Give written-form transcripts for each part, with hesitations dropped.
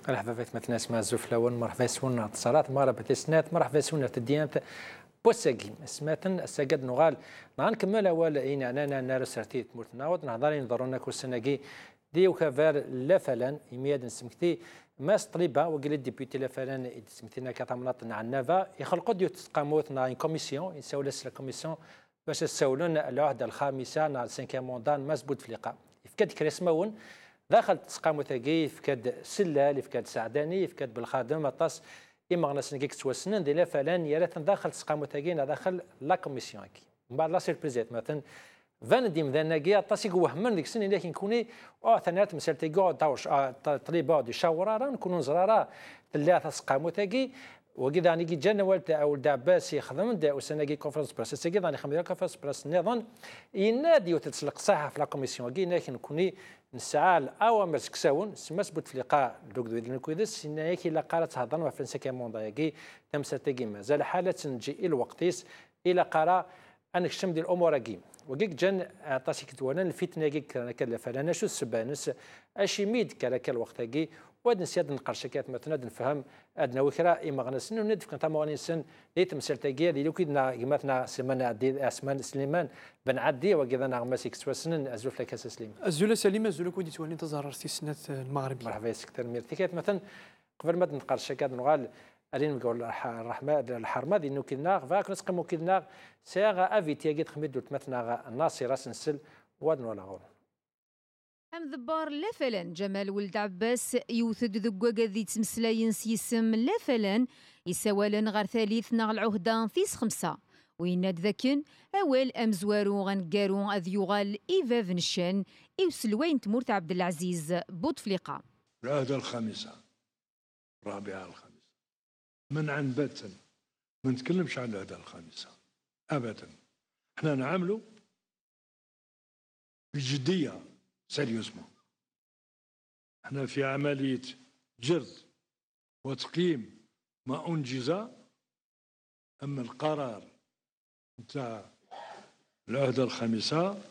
مرحبا بك مثلا اسماء الزفلاون مرحبا سونا اتصالات مرحبا سنات مرحبا سونا تديانت بوساكي سماتن السجد نغال نكمل اول اين انا نار سرتيت مرتناود نهضر نضرونا كل سنه دي وكافار لا فلان يمياد نسمكتي ماس طليبه وقال الديبيوتي لا فلان سمكتينا كتمناط نع النافا يخلقوا ديو تقاموت نا كوميسيون يساو لا كوميسيون باش تساولون العهده الخامسه نا 5 موندان مسبوط في اللقاء يفكد كريسماون داخل تسقامو ثاقي فكاد سلال فكاد سعداني فكاد بالخادم اطاس اما غناس نكيك توسنن ديلا فلان يا راه داخل تسقامو ثاقي داخل لا كوميسيون كي من بعد لا سيربريزيت مثلا فان ديم ذا ناقي اطاس يوهمن ديك السنه لكن كوني ثانيات مسالتي كاع داوش طريبه دي شاورا راه نكونوا زرارا ثلاثه تسقامو ثاقي وكذا نيجي جانا ولد عباس يخدم دا وسناقي كونفرنس بريس سيكي ضاني خميرا كونفرنس بريس نظن ينادي وتتسلق صحه في لا كوميسيون كي لكن كوني نسعى الاوامر سكساون مسبوط في لقاء دوك دويد الكويدس ان كي لا قالت هضر في فرنسا كموندا كي تمساتي مازال حاله نجي الوقتيس الى قرا انك شم ديال الامور كي وكيك جان عطاسي كتوانا الفتنه كي فلانا شو السبانس اشي ميد كاك الوقت كي واد نسياد نقرشكات مثلا نفهم ادنا وكرا اما غنسن ندف كنت ما غنسن لي تمثال تاكيا اللي لو كيدنا قيمتنا سمانه عدي اسمان سليمان بن عدي وكذا نغمس اكسواسن ازول لك سليم ازول سليم ازول كودي تواني تظهر في سنه المغرب مرحبا سكتر ميرتيكات مثلا قبل ما نقرشكات نغال الين نقول الرحمه الحرمه دي نو كينا فاك نسقمو كينا ساغا افيتي كي تخمد مثلا ناصر سنسل وادن ولا غور أم ذبار لا فلان جمال ولد عباس يوثد ذقوقة ذي تمسلاين سيسم لا فلان يسوالن غير ثالث نغ العهدة فيس 5 ويناد ذاكن أول أمزوارو غنقارو أذ يغال إيفا فنشان إوسلوين تمورت عبد العزيز بوتفليقة العهدة الخامسة الرابعة الخامسة من عن باتا ما نتكلمش عن العهدة الخامسة أبدا احنا نعاملوا بجدية سيريوزمون احنا في عملية جرد وتقييم ما أنجز أما القرار نتاع العهدة الخامسة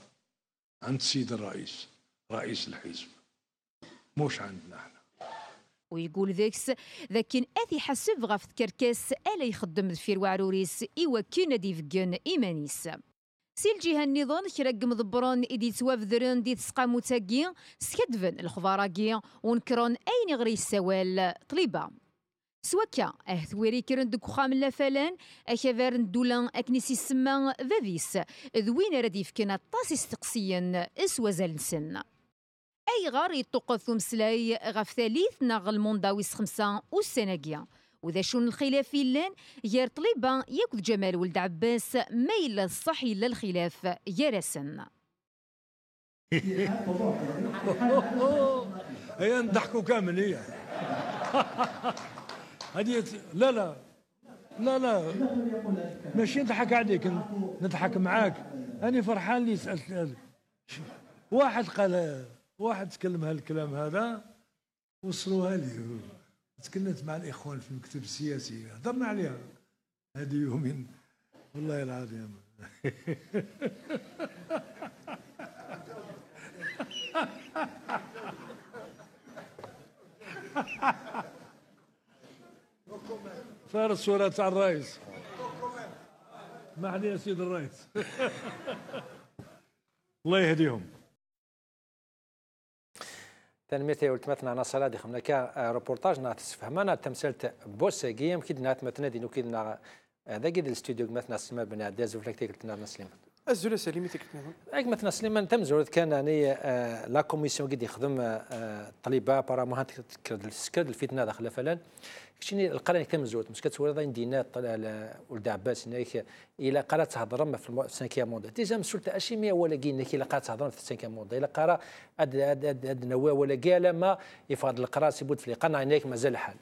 عند السيد الرئيس رئيس الحزب مش عندنا احنا ويقول ذاكس لكن اثي حسب غاف كركاس الا يخدم في وعروريس ايوا كينا ديفكن ايمانيس سي الجهه النظام كراك مضبرون ايدي توافذرن دي تسقامو تاكي سكدفن الخضاراكي ونكرون اين غري السوال طليبه سواكا ثويري كرن دك خام لا فلان اكافارن دولان اكنيسي سما فافيس ذوين رديف كنا طاسي استقسيا اسوازال نسن اي غار يطقث مسلاي غف ثالث ناغ المونداويس 5 والسناقيا وذا شون الخلاف لان يار طليبه ياكل جمال ولد عباس ما الا الصح الا الخلاف يا رسن هي نضحكوا كامل هي هذه لا لا لا لا ماشي نضحك عليك نضحك معاك أنا فرحان لي سألت واحد قال واحد تكلم هالكلام هذا وصلوها لي تكلمت مع الإخوان في المكتب السياسي هضرنا عليها هذه يومين والله العظيم صار الصورة تاع الرئيس ما عليه يا سيد الرئيس الله يهديهم تنميتي ولتمتنا انا صلاه خمنا كا روبورتاج نات تفهمنا تمثلت بوساكي يمكن نات مثلا دي نكيدنا هذا قد الاستوديو مثلا سليمان بن عداز وفلكتي قلت لنا سليمان الزول سليمي تكتنا اك مثلا سليمان تمزور كان اني لا كوميسيون قد يخدم طليبه بارا مهات السكر الفتنه داخل فلان شني القران كتمزور مش كتصور ذا دينات ولد عباس هناك الى قرات تهضر في السانكيا موندا ديجا مسولت اشيميا ولا كي الى قرات تهضر في السانكيا موندا الى قرا اد نوا ولا قال ما يفضل القرا سيبوت في القناع هناك مازال الحال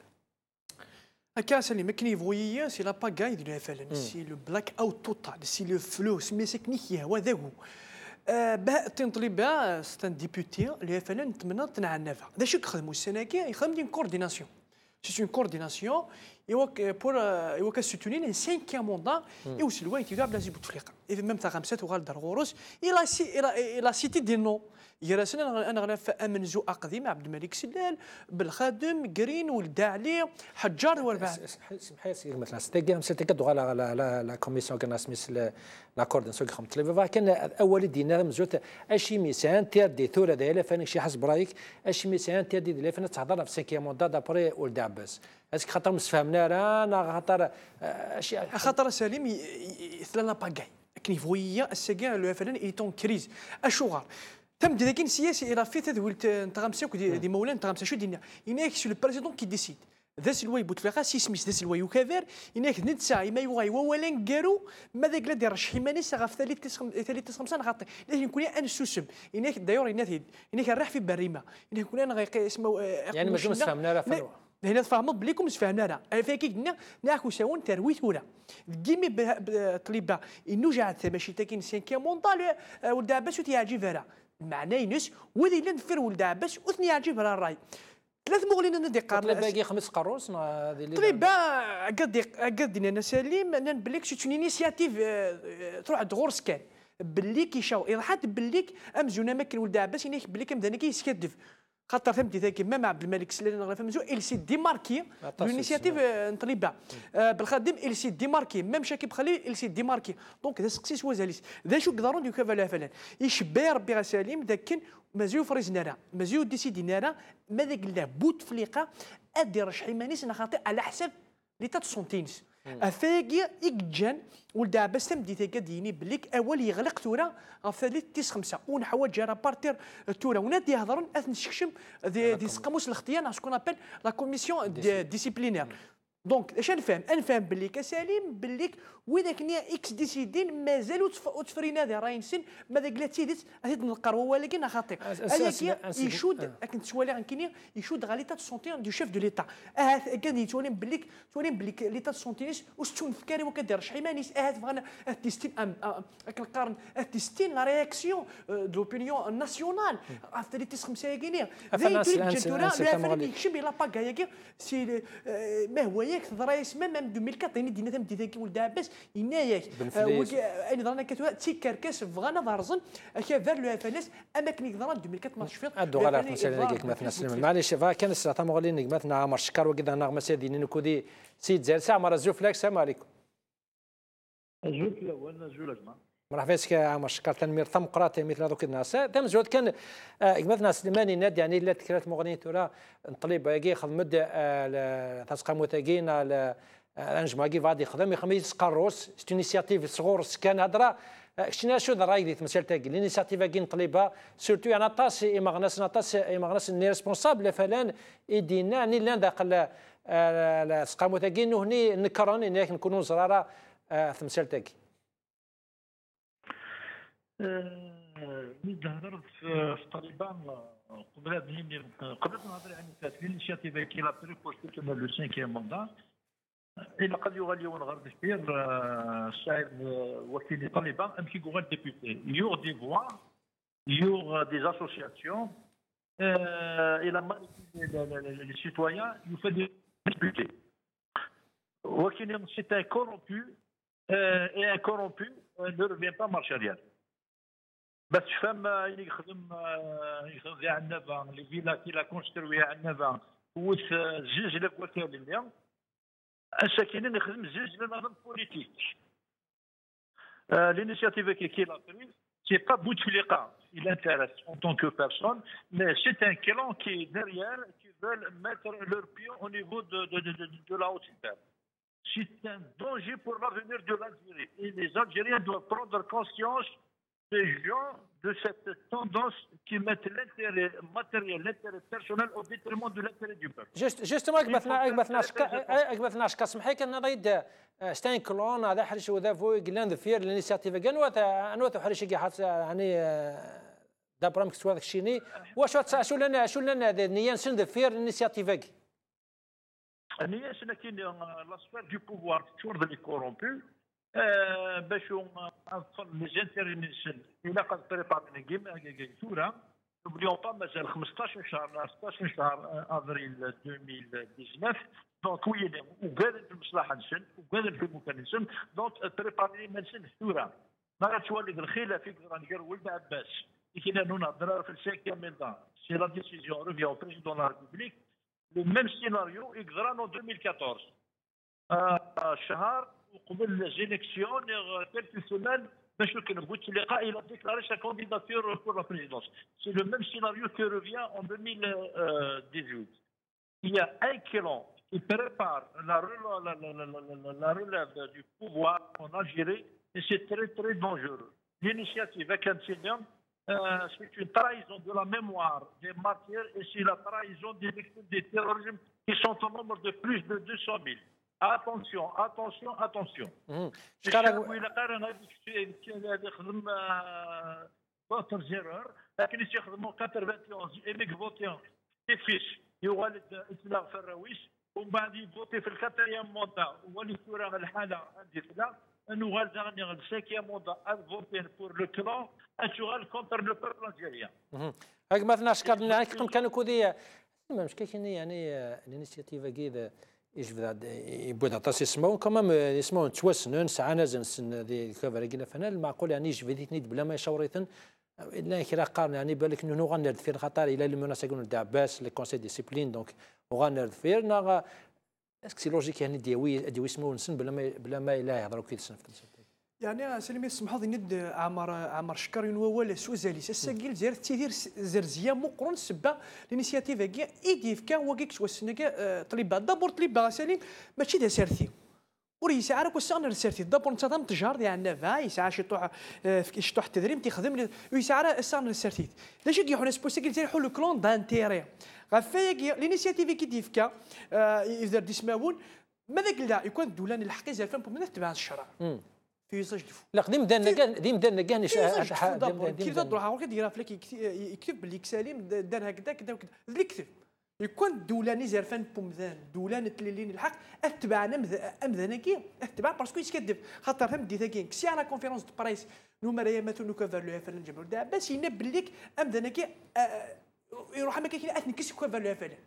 كاس اللي مكني فويي سي لا باغاي دو فعلا سي لو بلاك اوت توتال سي لو فلوس مي سكنيكي هو ذاكو باه تنطلب بها ستان ديبوتي اللي فعلا نتمنى تنعنفها هذا شو يخدموا السنه كي يخدم دي كورديناسيون سي اون كورديناسيون ايوا بور ايوا كسوتوني ان سانكيام موندا ايوا سي لوين تيغاب لازم بوتفليقه اذا ميم تاع خمسات وغال دار غوروس الى سيتي دي نو يراسنا انا غنف امنزو اقدم عبد الملك سلال بالخادم قرين ولد علي حجار والبعض. سمح لي مثلا ستيكا على لا كوميسيون كنا سميس لا كوردونسيون خم تلفا كان اول دينا مزوت اشي ميسان تير دي ثوره ديال فانك شي حسب رايك اشي ميسان تير دي فانا تهضر في سيكيا موندا دابري ولد عباس اسك خاطر مسفهمنا رانا خاطر اشي خاطر سليم ثلاثه باكاي كنيفويه السكان لو فلان ايتون كريز اشوغار تم داكين سياسي الى في تذولت نتغامسيوك دي مولان تغامسا شو دينا يناك سو لو بريزيدون كي ديسيد ذا سلوي بوتفليقه سي سميس ذا سلوي وكافر يناك نتساعي ما يوغاي وولان كارو ماذا قلا دير شحيماني سغاف ثالث خمسه نغطي لازم يكون ان سوسم يناك دايور يناك راح في بريمه يناك يكون غيقي اسمه يعني مازال فهمنا راه فلوى هنا تفهموا بليكم سفهمنا راه فاكي قلنا ناكو ساون ترويت ولا كيمي طليبه انو جا ماشي تاكين سانكيا مونطال ولد عباس وتيعجي فيرا معناه ينس وذي اللي نفر ولد عباس وثني يعجي فيرا الراي ثلاث مغلين ندي قارن باقي خمس قروس هذه اللي طليبه قد انا سليم انا بليك سيت اون انيسياتيف تروح دغورس كان بليك يشاو يضحات بليك امزونا ماكن ولد عباس يناك بليك مدانا كيسكدف خاطر فهمتي ذاك مام عبد الملك سلالي نغلا فهمتو il s'est démarqué l'initiative نطليبها بالخادم il s'est démarqué ميم شاكيب خليل il s'est démarqué دونك هذا سقسيس وزاليس ذا شو قدرون ديك فلا فلان يشبه ربي غا سليم ذاك مازيو فريزنا راه مازيو ديسيدينا راه ماذا قلنا بوتفليقه ادي رشحي مانيس خاطر على حسب ليتا سونتينس افاقي اكجان ولد عباس تمدي تاكاديني بليك اول يغلق تورا غف ثالث تيس خمسه ونحوال جارا بارتير تورا ونادي يهضرون اثن شكشم دي سقاموس الاختيار سكون ابل لا كوميسيون ديسيبلينير دونك اش نفهم باللي كسليم باللي واذا كنا اكس ديسيدين مازالوا تفرينا هذا راهي نسن ماذا قلت سيدت هاد القروه ولكن خاطر يشود كنت سوالي غنكيني يشود غا ليتا سونتين دو شيف دو ليتا كان تولين بالك ليتا سونتينيس وستون فكاري وكدير شحيمانيس بغانا تيستين كنقارن تيستين لا رياكسيون دو لوبينيون ناسيونال عرفت تيس خمسه كينير ذي جدوره لا فلان يكشب لا باكا سي ما هو ياك ضرايس مام 2004 دينا تم ديك ولد عباس يناياك انا ضرنا كتوا تي كركاس فغانا ضارزن كافر لو فلاس اماكن يقدر 2004 ما شفت ادو غالا مثلا كيك مثلا سليم معليش كان الساعه مغلين مثلا عمر شكر وكذا نغمه سيدين كودي سيد زال ساعه مره زوف لك السلام عليكم زوج الاول زوج اجمع مرحبا بك عمر شكر تنمير ثم قرات مثل هذوك الناس تم زود كان مثلا سليماني ناد يعني لا تكرات مغنيين ترى نطلب باقي خدمت تسقى متاقين انجم باقي غادي يخدم يخميس قروس ست انيسياتيف صغور كان هضره شنو شو الراي ديال تمثال تاعي الانيسياتيف كي نطلبها سورتو يعني طاس ماغناس نطاس ماغناس ني ريسبونسابل فلان يدينا ني لان داخل تسقى متاقين هني نكرون انك نكونوا زراره تمثال تاعي هضرت في طالبان قبل نهضر يعني في الانيشياتيف كي لا بريبوست لو 5 موندا إلا قد يغالي ونغرد كثير الشاعر وكيل طالبان أم كي يغال ديبوتي يور دي فوا يور دي اسوسياسيون إلى ما لي سيتويان يفاد ديبوتي ولكن سي ان كورومبو et un corrompu ne revient pas marche arrière. بس فهم يخدم كاع النبا اللي فيلا كي لا كونستروي النبا وث زوج لاكواتير اليوم الساكنين يخدم زوج لنظام بوليتيك l'initiative qui l'a prise c'est pas Bouteflika il intéresse en tant que personne mais c'est un clan qui est derrière qui veulent mettre leur pion au niveau de la haute terre. C'est un danger pour l'avenir de l'Algérie et les Algériens doivent prendre conscience des gens de cette tendance qui mettent l'intérêt matériel, l'intérêt personnel au détriment de l'intérêt du peuple. Justement, مثلا كسمحي كان رايد ستاين كلون هذا حرش وذا فوق لان فير الانيسياتيف كان انو حرش كي حاط يعني دابرام كسوا داك الشيني واش شو لنا نيان سن فير الانيسياتيف كي نيان سن كاين لا سفير دو بوفوار تشور لي كورومبو باش نوصل لي انتيري نسن الى قد بريباري كيم تورا نوبليون با مازال 15 شهر افريل 2019 دونك وي وقادر في المصلحه نسن وقادر في المكان نسن دونك بريباري ما نسن تورا ما غاتولي الخلاف يقدر ندير ولد عباس et qui nous a fait le 5e mandat. Si la décision revient au président de la République, le même scénario existe en 2014. شهر وقبل الجيليكسيون quelques semaines باش كان بوتفليقه il a déclaré sa candidature pour la présidence. C'est le même scénario qui revient en 2018. Il y a un clan qui prépare la relève du pouvoir en Algérie et c'est très très dangereux. L'initiative Kansellium, c'est une trahison de la mémoire des martyrs et c'est la trahison des victimes du terrorisme qui sont au nombre de plus de 200 000. Attention, attention, attention. الشعب إلا قارن هذا يخدم d'autres erreurs لكن يخدموا 91 ايميك فوتيون في فيش يولد إطلاق في الرويس ومن بعد يفوتي في الكاتريام موندا ولي كورا الحالة عندي فلا انه غالزاني السيكيام موندا فوتين بور لو كلون اشغال كونتر لو بوبل الجيريان. هاك مثلا شكرنا كانوا كودي مش كاين يعني الانيشيتيف كذا يبغى تعطي اسمه كمان اسمه توسنون ساعه نازل سن ذي الكفر كنا فانا المعقول يعني جبديتني بلا ما يشوريتن الا كي قارن يعني بالك انه غنرد في الخطر الى المناسبه يقولون تاع باس لي كونسي ديسيبلين دونك وغنرد فير ناغ اسكو سي يعني ديوي اسمه نسن بلا ما الا يهضروا كي تسن يعني سلمي سمحوا لي ند عمر شكر ولا سوزاليس الساقيل زير تيدير زرزيه مقرون سبا الانيشياتيف كي ايديف كان وكيك توسنكا طليبه دابور طليبه سليم ماشي دا سارتي وري ساعه راك وسعنا سارتي دابور انت تم تجار يعني فاي ساعه شطوح تدريم تخدم وي ساعه سعنا سارتي لاش يحون سبوسيكل زير حلو كلون دانتيري غافايا الانيشياتيف كي ديفكا اذا ديسماون ماذا قلنا يكون دولان الحقي زي الفهم من تبع الشرع في زوج الفو لا قديم دارنا كان كيف تروح هاك ديرها فلك يكتب باللي سليم دار هكذا كذا وكذا اللي يكتب يكون دولاني زرفان بومذان دولان تليلين الحق اتبعنا امذانكي اتبع باسكو يسكدف خاطر هم ديتا كاين كسي على كونفيرونس دو بريس نو مريا مثلا كفر لو فلان جبر دا باش ينبل لك امذانكي يروح ما كاين اثنكس كفر لو فلان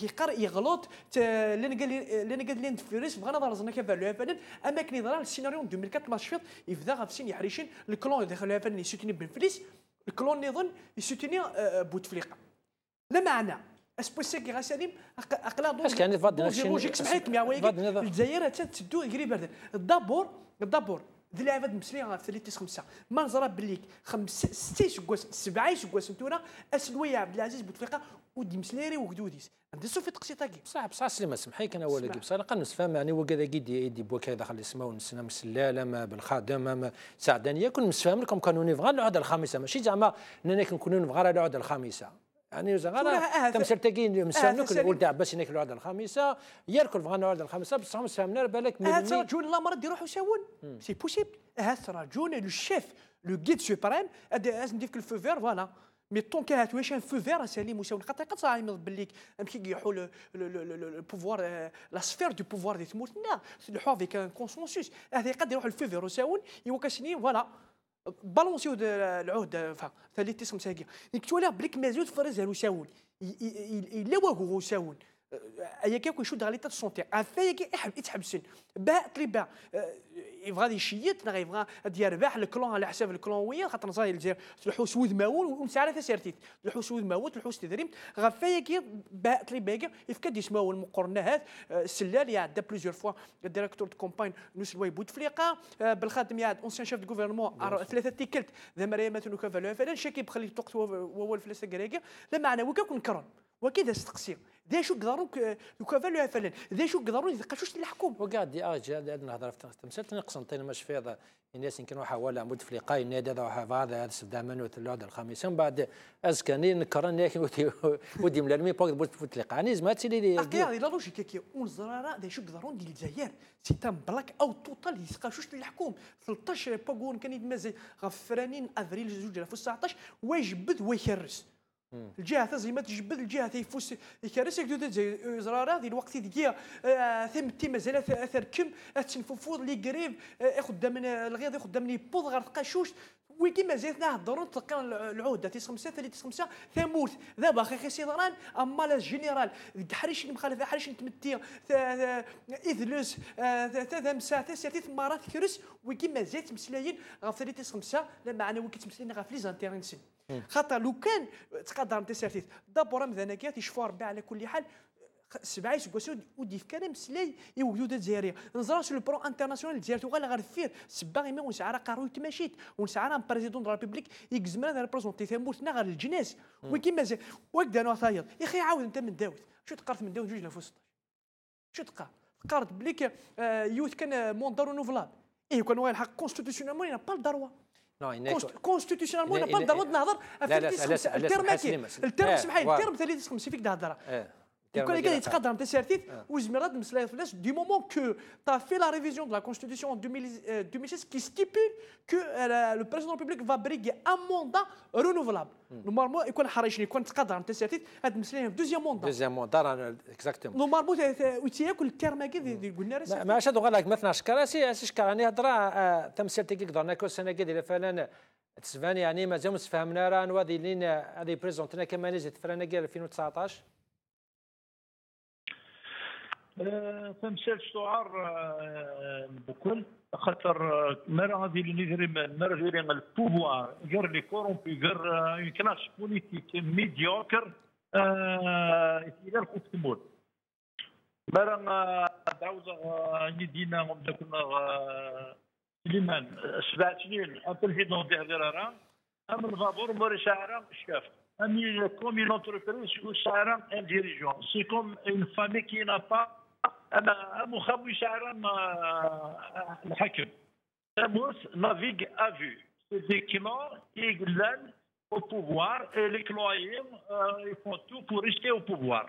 يقرا يغلط لان قال لي فيريس بغينا ضرزنا كيف لو فنان اما كان يضرب السيناريو 2014 يبدا غافسين يحريشين الكلون داخل لو فنان يسوتيني بن فليس الكلون يظن يسوتيني بوتفليقه لا معنى اسبوسيكي غا سليم اقلا دون كان فضل لوجيك سمحيك يا ويلي الجزائر تسدو يجري برد الدابور ذي لعبه مسليه في 5 ما نزرب بالليك 5 6 سكواس 7 سكواس نتونا اسلويه عبد العزيز بوتفليقه ودي مسليري وكدوديس عندي سوفي تقسيطاكي بصح سليم سمحي كان اول كي بصح قنص فهم يعني وكذا يدي بوكا داخل اسمه ونسنا مسلاله ما بالخادم ما سعدانيه كون مسفهم لكم كانوا نبغى العوده الخامسه ماشي زعما اننا كنكونوا نبغى العوده الخامسه يعني زعما تمسرتكين مسامنك ولد عباس هناك العوده الخامسه ياكل بغى العوده الخامسه بصح مسامنا بالك هذا رجل لا مرض يروحوا يساون سي بوسيبل هذا رجل لو شيف لو غيد سوبريم لازم ندير الفو فير فوالا مي طون كانت واش ان فو فير سليم وساون خاطر قد صاحي بالليك امشي يحول البوفوار لا سفير دو بوفوار دي تموت لا يحوا افيك ان كونسونسوس هذا قد يروح الفو فير وساون يوكاسني فوالا بالونسيو العهد ثالث تسم ساقي نكتولها بليك مازود فرز وساون الا وهو ساون ايا كيكون يشد على ليتا سونتي عفايا كي يتحبسن باء طليبه يبغى يشيط يبغى يربح الكلون على حساب الكلونويه خاطر نصاي الجزائر الحوس ود ماون ونسعى تسيرتيت الحوس ود ماون الحوس تدريم غفايا كي باء طليبه يفكد يسماو المقرنات السلال يعدى بليزيور فوا الديريكتور دو كومباين نوسلوي بوتفليقه بالخادم يعد اونسيان شيف دو غوفرنمون 3 تيكلت ذا مريم مثلا كفالو فلان شاكي بخلي الوقت هو الفلاسه كراكا لا معنى وكا كرم وكذا استقصي ذا شو قدروا يكافلوا فلان ذا شو قدروا يدقشوش الحكومه وقاعد هذا نهضر في تمثلت نقسنطين مش في هذا الناس يمكن حوالي عمود فليقاي نادى هذا استخدام العوده الخامسه من بعد اسكاني نكرن ودي ملالمي بوك فليقا يعني زعما لي هذه لا لوجيك كي ونزرارا ذا شو قدروا ديال الجزائر سي تام بلاك او توتال يسقاشوش الحكومه 13 باغون كان يتمازج غفرانين افريل 2019 ويجبد ويكرس الجهه زي ما تجبد الجهه تيفوس يكرس يقدر زي زراره ذي الوقت ديال ثم مازال اثر كم تنففوض لي قريب ياخذ من الغيظ ياخذ من بوض غير قشوش ويكي مازالتنا هضروا تلقى العهده تيس خمسه ثلاث خمسه ثموت ذابا خي سيدران اما لا جينيرال حريش المخالفه حريش نتمتي اذلس ثمسه ثلاث مرات كرس ويكي مازالت مسلايين غير ثلاث خمسه لما انا ويكي تمسلين غير في لي زانتيرينسين خاطر لو كان تقدر تسرتيت دابور مثلا يشوفوا ربي على كل حال 7 سكواسيون ودي في كلام سلاي يوجدوا الجزائريه نزرا سو البرو انترناسيونال الجزائر تغال غير فير سباغي مي ونسعرا قارو تماشيت ونسعرا بريزيدون دو ريبوبليك يكزمنا هذا ريبريزونتي ثمورتنا غير الجناس وكي مازال وكدا انا ثايض يا اخي عاود انت من داوود شو تقارت من داوود 2016 شو تقارت بليك يوث كان موندار رونوفلابل اي كان هو الحق كونستيتيسيونيلمون با الدروا كونستيتيسيونيلمون با الدروا نهضر الترم سمح لي الترم 3 فيك تهضر وكان يتقدم تسارتيت وزميرات مسلايه فلاش du moment que tu as fait la révision de la constitution en 2016 qui stipule que le président de la République va briguer un mandat renouvelable نورمالمون يكون حريشني يكون تقدم تسارتيت هاد المسلايه دوزيام موندا اكزاكتومون نورمالمون وتياكل التيرم هكا قلنا ما شادو غالك مثلا شكراسي شكر يعني هضره تمثيل تيك قدرنا كل سنه كده فعلا تسفاني يعني مازال متفاهمنا راه نوادي لين هذه بريزونتنا كما نزلت فرانا 2019 تمثال الشعار بكل خاطر مرة غادي نجري مرة البوفوار غير لي كورومبي غير اون كلاس بوليتيك ميديوكر غير كوتمول مرة دعوة يدينا كنا سليمان 7 سنين البريزيدون ديال غرارة ام الفابور موري شعرا شكاف امي كوم اون انتربريز شعرا ان ديريجون سي كوم اون فامي كي نا با انا مخوي شعرا الحكم تموس نافيغ افو سي دي كلان يقلان au pouvoir et les cloyers ils font tout pour rester au pouvoir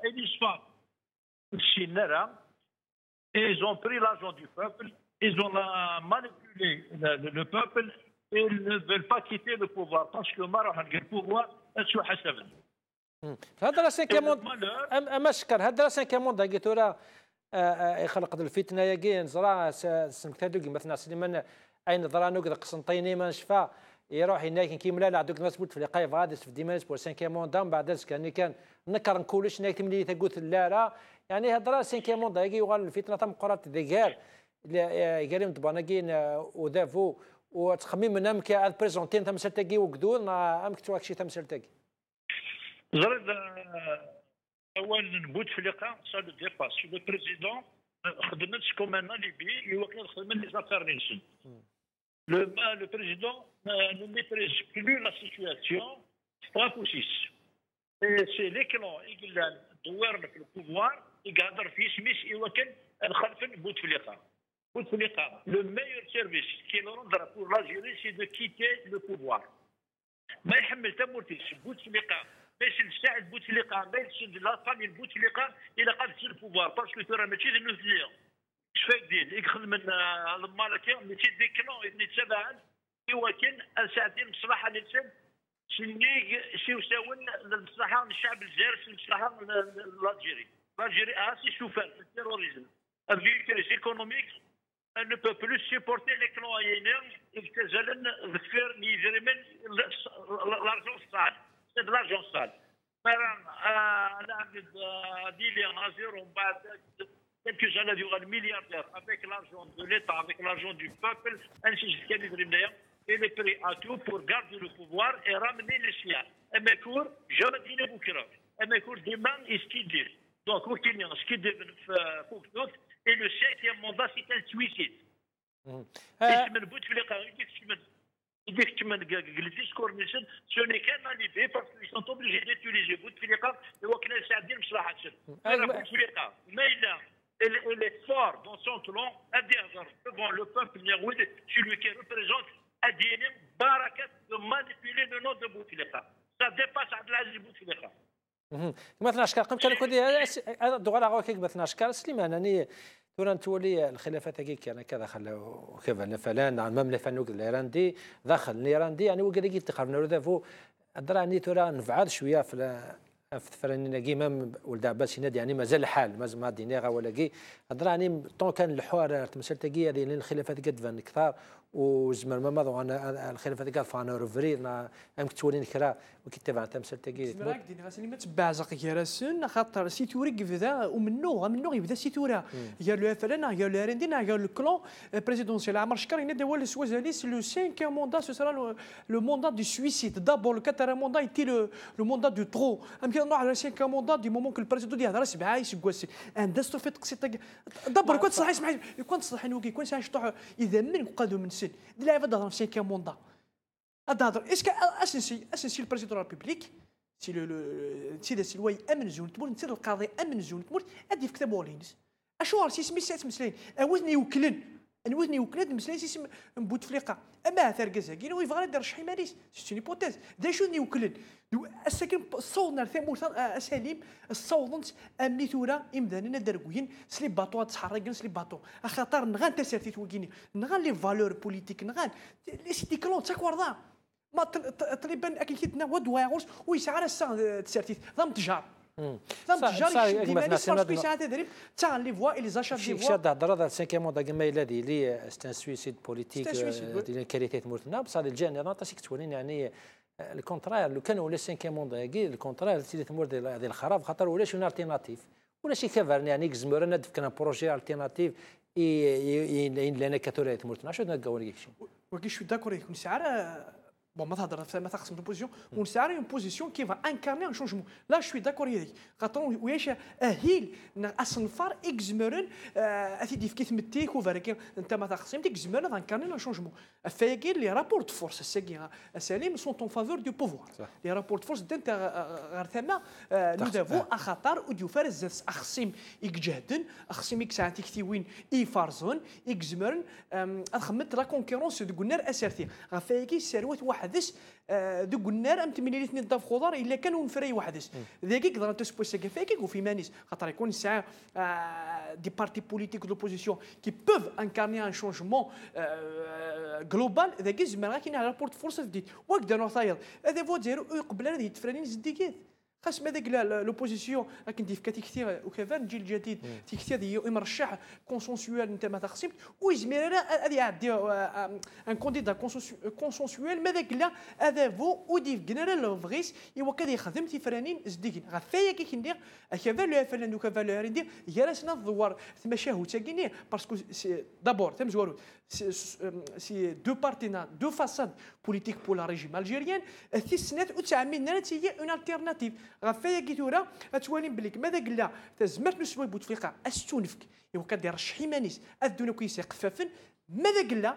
et l'histoire chinera ils ont pris l'argent du peuple ils ont manipulé le peuple et ils ne veulent pas quitter le pouvoir parce que مرة le pouvoir شو حسبنا هذا راسين كمون اما شكر هذا راسين كمون قلت له يخلق الفتنه يا زرا سمكتادو مثلا سليمان اين ضرا نقد قسنطيني ما نشفى يروح هناك كيملا لا دوك مسبوت في لقاي فغادس في ديمانس بور 5 موند بعد ذلك كان نكر نكولش ناك ملي تقول لا لا يعني هذا راسين كمون داكي يغال الفتنه تم قرات ديكار قالهم دباناكين ودافو وتخمم منهم كا بريزونتين تم سلتاكي وكدون ام كتو هادشي تم سلتاكي زرد اول نبوت في اللقاء سا دو ديباس لو بريزيدون خدمت كوم ليبي يوكل خدمت لي زافير نيشن le président ne maîtrise plus la situation 3 ou 6 et c'est les clans يقول دورنا في البوفوار يقدر في سميس يوكل الخلف بوتفليقه le meilleur service qui nous rendra pour l'Algérie c'est de quitter le pouvoir ما يحمل تمورتيس بوتفليقه باش نساعد بوتفليقه ما يسد لا فامي بوتفليقه الى قد تصير البوفوار باسكو ترى ماشي النوثليه شفاك دير يدخل من المالكيه ماشي دي كلون يتبعن يوكل ساعتين مصلحه للسن شني شي يساون المصلحه الشعب الجزائري المصلحه l'Algérie a assez souffert du terrorisme avec les économiques elle ne peut plus supporter les clans haïtiens يتزلن ذكر يجري من l'argent sale c'est de l'argent sale انا دي لي نازير ومن بعد quelques années il y aura le milliardaire avec l'argent de l'État avec l'argent du peuple ainsi il est prêt à tout pour garder le pouvoir et ramener les siens Emekour jamais dit le Boukira Emekour demande ce qu'il dit donc ce qu'il dit et le 5e mandat c'est un suicide اسم البوتفليقه يديك من الديسكور نيشن سو ني كان ماليبي باسكو سون اوبليجي ديتيليزي بوتفليقه هو كنا ساعدين مصلحه السن بوتفليقه ما الا il est fort dans son clan أدير devant le peuple négouide celui qui représente أدينم بركة de manipuler le nom de Bouteflika ça dépasse عبد العزيز بوتفليقه مثلا اشكال قم كان كودي دوغالا غوكيك مثلا اشكال سليمان اني توران تولي الخلافات هكيك يعني كذا خلاو كيف فلان المملكه فنوك الايراندي دخل الايراندي يعني وقال لي تقارن ذافو الدراني تورا نفعل شويه في فراني كي مام ولد عباس ينادي يعني مازال الحال ما دينيغا ولا كي هضر يعني طون كان الحوار تمثل تاكي هذه الخلافات قد فان كثار وزمر ما ماضوا انا الخلافات قال فانا روفري امك تولين كرا وكي تبع تمثل تاكي زمراك ديني غاسني ما تبع زق كيراسن خاطر سيتوري كيفدا ومنو يبدا سيتورا يا لو فلان يا لو رندينا يا لو كلون بريزيدونسيال عمر شكر ينادي هو السوازاليس لو 5 موندا سو سرا لو موندا دو سويسيد دابور لو 4 موندا ايتي لو موندا دو ترو نروح على 5 موندا دي مومون كو البريزيدون يهضر 7 يسكواسي اندستو في تقسيط دابور كنت صحيح اسمح يكون تصلح نوكي يكون شطح اذا من قادو من سن دي لا يفضل في 5 موندا هذا اسكو اسنسي البريزيدون لا ريبوبليك سي لو سي الواي امن زون تمر نسير القاضي امن زون تمر ادي في كتاب ولينس اشو راسي سمي سات مسلين اوزني وكلن نوزني وكلن مسلين سي بوتفليقه اما ثرقزا كاين ويبغى يدير شحال ماليس سي هيبوتيز دا شو ني وكلن الساكن صوتنا ثمور اساليم الصوتنت امني ثورا امداننا دركوين سلي باطو تحرقن سلي باطو خاطر نغان تسرتيت وكيني نغان لي فالور بوليتيك نغان لي سيتي كلون تاكوردا ما طلبان اكيد كيتنا ودواغوس ويسعى الساعه تسرتيت ضم تجار تجار ديما باسكو ساعه تدريب تاع لي فوا لي زاشات دي فوا شاد هضر هذا السانكيام موندا كما الذي لي ستان سويسيد بوليتيك ديال كاريتيت مورتنا بصح الجاني انا تاسيك تولين يعني الكونترير لو كان ولا السانكيام موندا كي الكونترير تيدي تمور ديال الخراب خاطر ولا شي التيرناتيف ولا شي كافرني يعني كزمر انا كان بروجي التيرناتيف لنا كاثوليك مورتنا شو نلقاو شي وكي شو داكور يكون سعر Bon, ما تقسم البوزيسيون ونسعر اون بوزيسيون كي فا انكارني ان شونجمون لا شوي داكور هذيك خاطر وياش اهيل اصنفار اكزمرن اثيدي في كيف متيك وفارك انت ما تقسم ديك زمرن انكارني ان شونجمون فايكين لي رابور دو فورس الساكي سليم سون اون فافور دو بوفوار لي رابور دو فورس انت غير ثما نو دافو اخطار وديو فارز اخصيم يجهدن اخصيم يكسعتي كتيوين يفارزون اكزمرن اخمت لا كونكورونس دو قلنا اسرتي غفايكي الثروات حدث دوك النار امت من الاثنين ضاف خضار الا كانوا نفري وحدث ذاك يقدر تسبوي ساكا فاكيك وفي مانيس خاطر يكون ساعه دي بارتي بوليتيك دوبوزيسيون كي بوف انكارني ان شونجمون جلوبال ذاك زعما كاين على بورت فورس جديد وقدر نوصاير هذا فوا ديرو قبل هذه تفرانين زديكيت خاص هذاك لوبوزيسيون راك ندير في كثير وكذا الجيل الجديد في كثير مرشح كونسونسيوال انت ما تقسمت ويزمير هذه يعدي ان كونديدا كونسونسيوال ماذاك لا هذا فو وديف جنرال فغيس ايوا كذا يخدم تيفرانين زديكين غفايا كي كندير كذا لو فلان وكذا لو ندير جلسنا الدوار ثم شهود تاكيني باسكو دابور ثم زوارو سي دو بارتينا دو فاساد بوليتيك بور لا ريجيم الجيريان في السنه 1900 هي اون التيرناتيف غفايا كي تورا تولين بليك ماذا قلا تزمرت نسوي بوتفليقه استونفك ايوا كدير شحال مانيس ادونا كيسي قفافن ماذا قلا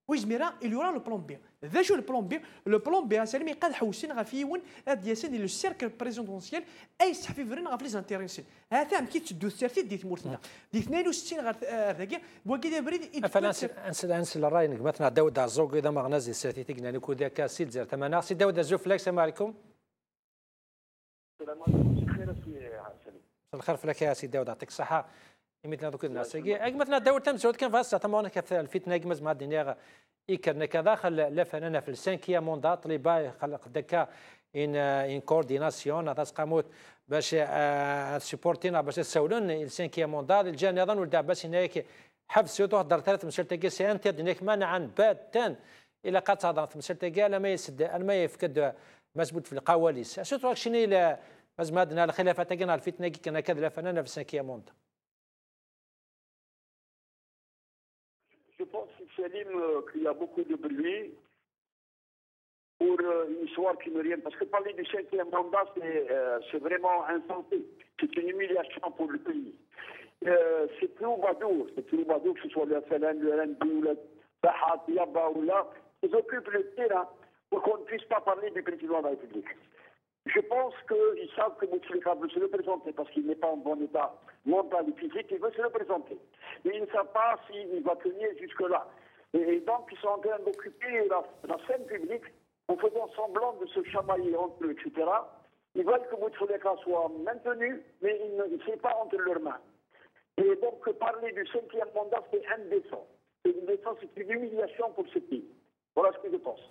ويزميرا اليورا لو بلون بي ذا شو البلون بي لو بلون بي سالمي قاد حوسين غفيون هاد ياسين ديال لو سيركل بريزيدونسيال اي صحفي فرين غاف لي زانتيريسين هذا كي تشدو السيرتي ديت مورتنا دي 62 غير هذاك بوكي بريد انسل الراي مثلا داود عزوق اذا ما غنازي سيرتي تكنا كو ذاك سي زير ثمانه سي داود الزوف لك السلام عليكم السلام عليكم خير سي سليم الخير فلك يا سي داود يعطيك الصحه مثلا دوك الناس مثلا داود تمزود كان فاس تمون الفتنه كما مع الدنيا يكرنا كذا خل لا فنانا في السانكيا موندا طلبا خلق دكا ان كورديناسيون هذا قاموت باش سيبورتينا باش تسولون السانكيا موندا الجان ايضا ولد عباس هناك حبس سيتو هضر ثلاث مسلتك سي انت هناك مانعا باتان الى قد هضر مسلتك ما يسد ما يفقد مسبوط في القواليس سيتو شنو مازمادنا الخلافه تاعنا الفتنه كنا كذا فنانا في السانكيا موندا. Je pense, Salim, qu'il y a beaucoup de bruit pour une histoire qui ne rien. Parce que parler du 5e mandat, c'est vraiment insensé. C'est une humiliation pour le pays. C'est plus Oubadour, que ce soit le FLN, le RNB ou le Sahat, Yaba ou là, ils occupent le terrain pour qu'on ne puisse pas parler du président de la République. Je pense qu'ils savent que Bouteflika veut se représenter parce qu'il n'est pas en bon état mental et physique, il veut se représenter. Mais ils ne savent pas s'il va tenir jusque-là. Et donc, ils sont en train d'occuper la scène publique en faisant semblant de se chamailler entre eux, etc. Ils veulent que Bouteflika soit maintenu, mais il ne fait pas entre leurs mains. Et donc, parler du 5e mandat, c'est indécent. C'est indécent, c'est une humiliation pour ce pays. Voilà ce que je pense.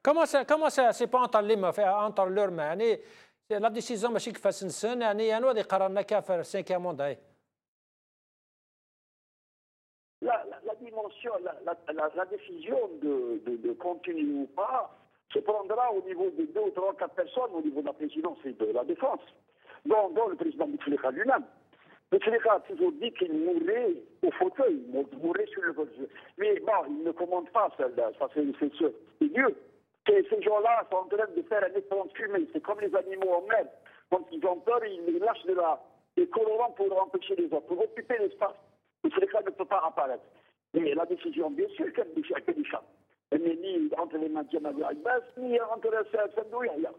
Comment ça c'est pas entre leurs mains يعني لا ديسيزيون ماشي كيفاش نسن يعني انا غادي قررنا كافر 5 موندا. La dimension, la décision de continuer ou pas se prendra au niveau de 2 ou 3 ou 4 personnes au niveau de la présidence et de la défense, dont le président Bouteflika lui-même. Bouteflika a toujours dit qu'il mourrait au fauteuil, mourrait sur le fauteuil. Mais bon, il ne commande pas, ça c'est Dieu. Ces gens-là sont en train de faire un étrange fumée. C'est comme les animaux en mer. Quand ils ont peur, ils lâchent des colorants pour empêcher les autres, pour occuper l'espace. Bouteflika ne peut pas apparaître. Mais la décision, bien sûr, qu'elle échappe. Elle n'est ni entre les mains de Jamal Abbas, ni entre Sendouya.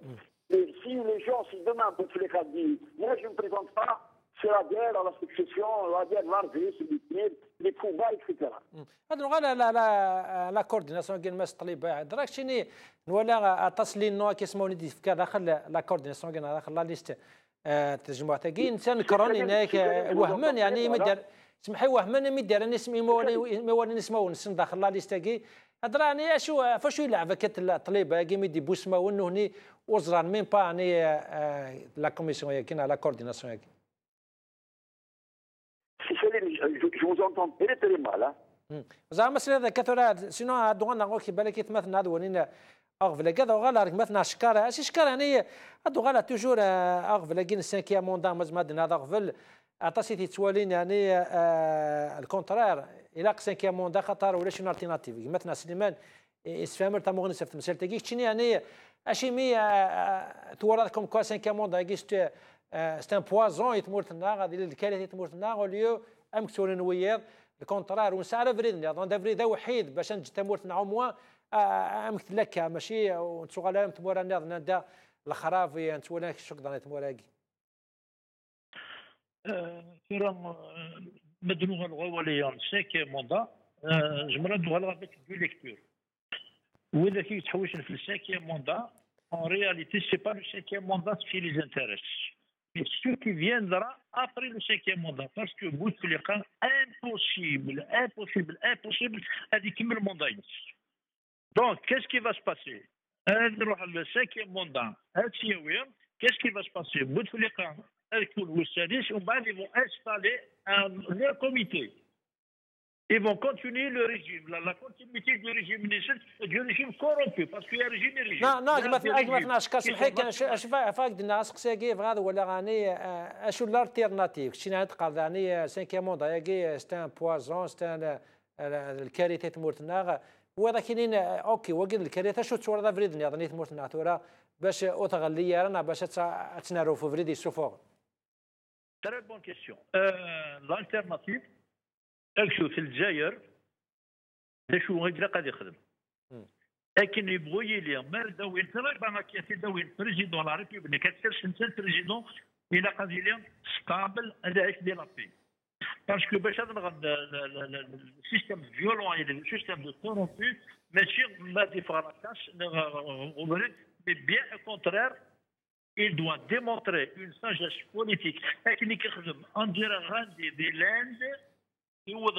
Mais si les gens, si demain Bouteflika dit, moi je ne me présente pas, c'est la guerre, la succession, la guerre larvée, c'est les coups bas, etc. هذا غالا لا كورديناسيون كاين ماس الطليبه دراك شيني ولا تصلين نوع كيسمو ندي في داخل لا كورديناسيون كاين داخل لا ليست تجمع تاع كاين انسان كرون هناك وهمان يعني مدار سمحي وهمان مدار نسمي مواني نسمو نسن داخل لا ليست كي هضر يعني اشو فاش يلعب كت الطليبه كي ميدي بوسما ونو هني وزران ميم با يعني لا كوميسيون كاين لا كورديناسيون. Je vous entends très très mal. زعما مثلا كثر سينو دوغنا نقول كي بالك يتمثل هذا ونين اغفل كذا وغالا مثلا شكاره اش شكاره يعني هادو غالا توجور اغفل كاين 5 موندا مزمد هذا غفل عطاسي تيتوالين يعني الكونترير الى 5 موندا خطر ولا شنو التيرناتيف مثلا سليمان اسفامر تا مغني سفت مسال تاكي شنو يعني اشي مي توراكم كو 5 موندا كيست سي ان بوازون يتمورتنا غادي الكارثه يتمورتنا وليو امكتورين وياض الكونترار ونسعر فريد نظن فريد وحيد باش نجتمورت نعوموا امكت لك ماشي ونتسوغالا تمورا نظن دا الخرافي نتولا شكرا تموراكي فرام مدنوغ الغواليان ساكي موندا جمرا دوغالا بك دو ليكتور واذا كي تحوش في الساكي موندا en réalité c'est pas le 5e mandat qui les intéresse. Et ce qui viendra après le 5e mandat, parce que Bouteflika, impossible, avec le mandat. Donc, qu'est-ce qui va se passer? Le 5e mandat, qu'est-ce qui va se passer? Bouteflika, ils vont installer leur comité. Ils vont continuer le régime, la continuité du régime corrompu, parce qu'il y a régime et régime. Non, مثلا اشكاس محيك اش فاقد الناس قساكي فغاد ولا غاني اشو الالتيرناتيف شي نتقال يعني 5 موندا ياكي ستان بوازون ستان الكارثه تمورتنا وهذا كاينين اوكي وقيل الكارثه شو تصور ذا فريد نظني تمورتنا تورا باش اوتغلي رانا باش تنارو في فريد يسوفور. Très bonne question. L'alternative شو في الجزائر شو هكذا قاعد يخدم لكن يبغوا لي مال داوين ترى كيف داوين بريزيدون لا ريبوبليك كتسيرش انت البريزيدون الى قاعد لي ستابل هذا عيش ديال لابي باسكو باش هذا السيستم فيولون السيستم دو كورومبي ماشي ما ديفرانساش مي بيان او كونترير il doit démontrer une sagesse politique اللي كيخدم اندير غاندي دي لاند يوض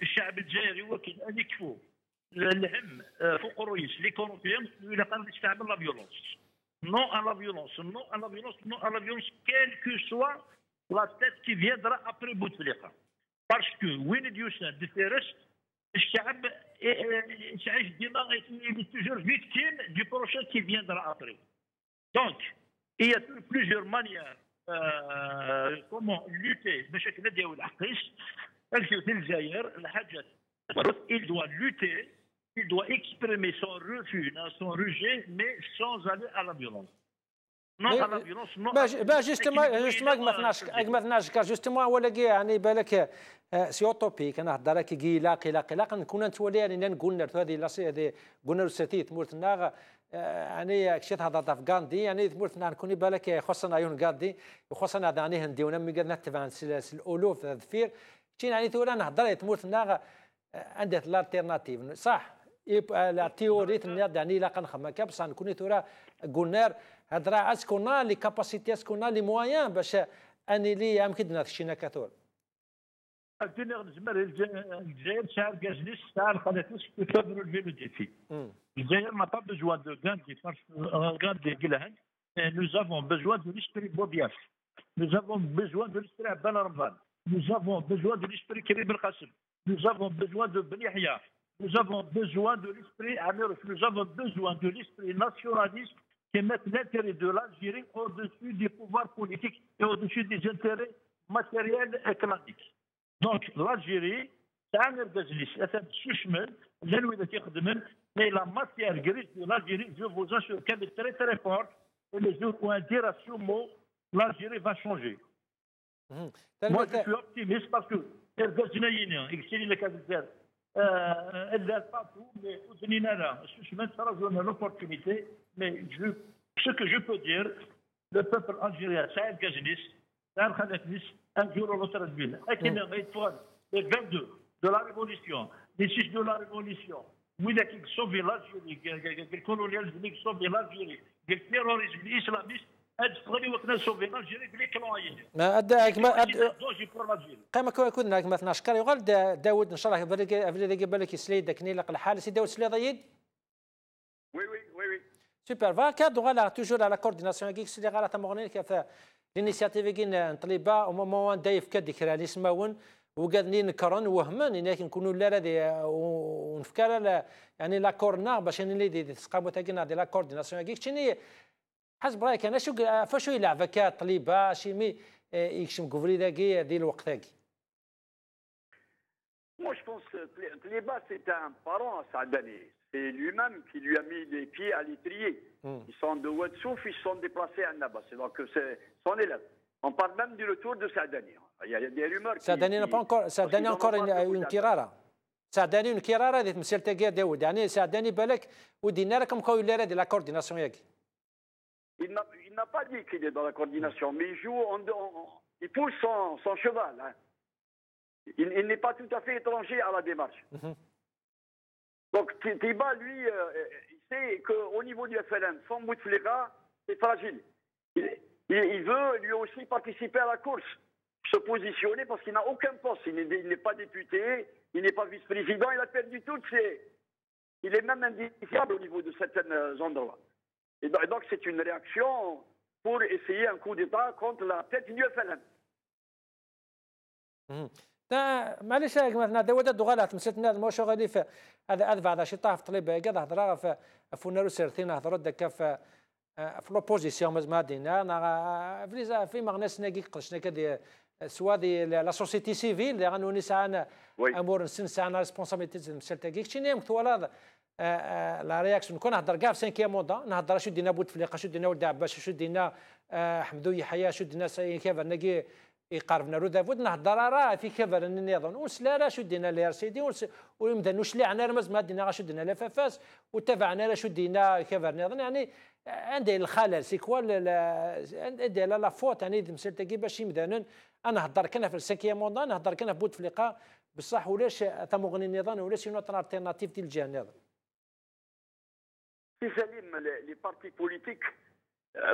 الشعب الجزائري وكيل هذا يكفو الهم فوق الرئيس لي كوروبيان الى قال يستعمل لا فيولونس نو à la violence non à la violence non à la violence quelle que soit la tête qui viendra après Bouteflika parce que وين يوسف ديتيرس الشعب يعيش ديما toujours victime du prochain qui viendra après donc il y a plusieurs manières comment lutter بشكل ديال العقيس في الجزائر الحاجات il doit lutter il doit exprimer son refus son rejet mais sans aller à la violence non à la violence non باش جوستومون ما ثناش جوستومون ولا يعني بالك سي اوتوبيك انا هضر لك قلاق نكون نتولي يعني نقول هذه قلنا الساتيت مورتنا يعني كشيت هذا في غاندي يعني مورتنا نكوني بالك خصنا عيون غاندي وخصنا يعني هندي ونمي قلنا تبع الالوف الذفير يعني تقول انا هضر مورتنا عندها الالتيرناتيف صح لا تيوري يعني لا كنخمم بصح نكوني تورا قلنا هضره اسكونا لي كاباسيتي اسكونا لي مويان باش اني لي يمكن شينا كثور الدنيا نزمر الجزائر شعب كازنيس شعب خلاتوش كيفابرو الفيلو ديفي الجزائر ما با بجوان دو غاندي غاندي قلهن Et nous avons besoin de l'esprit Boudiaf. Nous avons besoin de l'esprit Abban Ramban. Nous avons besoin de l'esprit Karim El-Qassim. Nous avons besoin de Ben Yahya. Nous avons besoin de l'esprit Amir. Nous avons besoin de l'esprit nationaliste qui met l'intérêt de l'Algérie au-dessus des pouvoirs politiques et au-dessus des intérêts matériels et économiques. Donc l'Algérie, تعمل بجلس أثناء الشمال لأنه إذا تخدمن mais la matière grise de l'Algérie, je vous assure qu'elle est très très forte et les jours où on dira ce mot, l'Algérie va changer. Moi je suis optimiste parce que الجزائريين يكسرين لك الجزائر elle partout mais ودنينا لا الشمال ترى l'opportunité mais ce que je peux dire le peuple algérien سعيد كجلس سعيد خلت نس un jour ou l'autre ville les 22 de la révolution les 6 de la révolution وإذا كي sauver l'Algérie الكولونياليزم اللي sauver l'Algérie التيروريزم الإسلاميست هتستغني وقتنا sauver l'Algérie بلي كانوا عايزين ما أداك ما كما كنا كما 12 كاري وغال داود إن شاء الله فلي بالك يسلي داكني لق الحال سي داود سلي ضيد Oui. سوبر فاكا دوغالا توجور على كورديناسيون كيك سلي غالا تمغني كيف الانيسياتيف كين نطلبا او مومون دايف كديكرا لي سماون وقادني نكرن وهمن انك نكونوا لا دي ونفكر يعني لا كورنا باش نلي دي تسقابو تاكينا دي لا كورديناسيون كيك شني حسب رايك انا شو فاشو يلعب هكا طليبه شي مي يكشم كوفري داكي ديال الوقت داكي Moi, je pense que Tléba, c'est un parent à Saadani. C'est lui-même qui lui a mis les pieds à l'étrier. Ils sont de Ouadsouf, ils se sont déplacés à Nabas. Donc, c'est son élève. On parle même du retour de Saadani. Il y a des rumeurs qui... Saadani n'a pas encore... Saadani a encore une kirara. Saadani une kirara ديت مسير تاكي داود يعني Saadani بالك ودينا راكم خويا لا دي لا كورديناسيون ياكي. Il n'a pas dit qu'il est dans la coordination, mais il joue, il pousse son cheval. Hein. Il n'est pas tout à fait étranger à la démarche. Donc Tléba, lui, il sait qu'au niveau du FLN, sans Bouteflika, c'est fragile. Il veut lui aussi participer à la course, se positionner parce qu'il n'a aucun poste. Il n'est pas député, il n'est pas vice-président, il a perdu toutes ses... Il est même indiciable au niveau de certains endroits. Et donc c'est une réaction pour essayer un coup d'État contre la tête du FLN. معليش مثلا داود الدغالات مسيتنا ما شغالي في هذا بعد شي طاف طليب قاعد هضره في فونارو سيرتين هضروا دكا في لوبوزيسيون ما دينا في مغناس ناقي قرشنا كدي سوا دي لا سوسيتي سيفيل اللي غنوني ساعنا امور نسن ساعنا ريسبونسابيلتي مسالتا كيك شي نيم كتوالا لا رياكسيون كون نهضر كاع في 5 موندا نهضر شو دينا بوتفليقه شو دينا ولد عباس شو دينا حمدو يحيى شو دينا كيف ناقي يقاربنا رو دافود نهضر راه في كفر النظام وسلا راه شو دينا لي ار سي دي ويمدن وش اللي عنا رمز ما دينا شو دينا لافاس وتبعنا راه شو دينا كفر نظام يعني عندي الخلل سي كوا عندي لا فوت يعني مسالتا كي باش يمدانن انا هضر كنا في السانكيام موندا نهضر كنا في بوتفليقه بصح ولاش تمغني النظام ولاش شي نوتر التيرناتيف ديال الجهه النظام Si Salim, les partis politiques,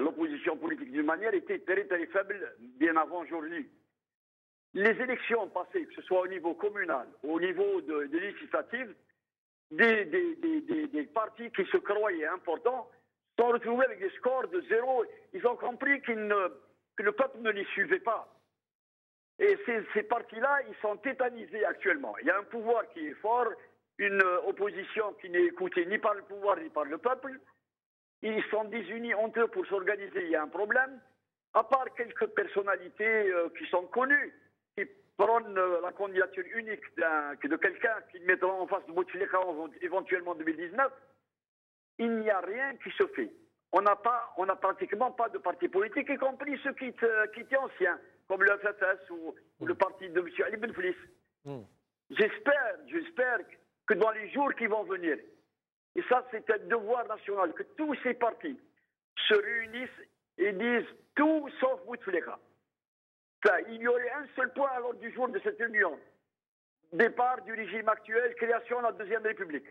l'opposition politique d'une manière était très très faible bien avant aujourd'hui. Les élections passées, que ce soit au niveau communal, au niveau de législative, des partis qui se croyaient importants sont retrouvés avec des scores de 0. Ils ont compris que le peuple ne les suivait pas. Et ces partis-là, ils sont tétanisés actuellement. Il y a un pouvoir qui est fort, une opposition qui n'est écoutée ni par le pouvoir ni par le peuple. Ils sont désunis entre eux pour s'organiser, il y a un problème. À part quelques personnalités qui sont connues, qui prônent la candidature unique de quelqu'un qui mettra en face de Bouteflika éventuellement en 2019, il n'y a rien qui se fait. On n'a pratiquement pas de parti politique, y compris ceux qui étaient anciens, comme le FFS ou le parti de M. Ali Benflis. J'espère que dans les jours qui vont venir, et ça c'est un devoir national, que tous ces partis se réunissent et disent tout sauf Bouteflika. Il y aurait un seul point à l'ordre du jour de cette union. Départ du régime actuel, création de la Deuxième République.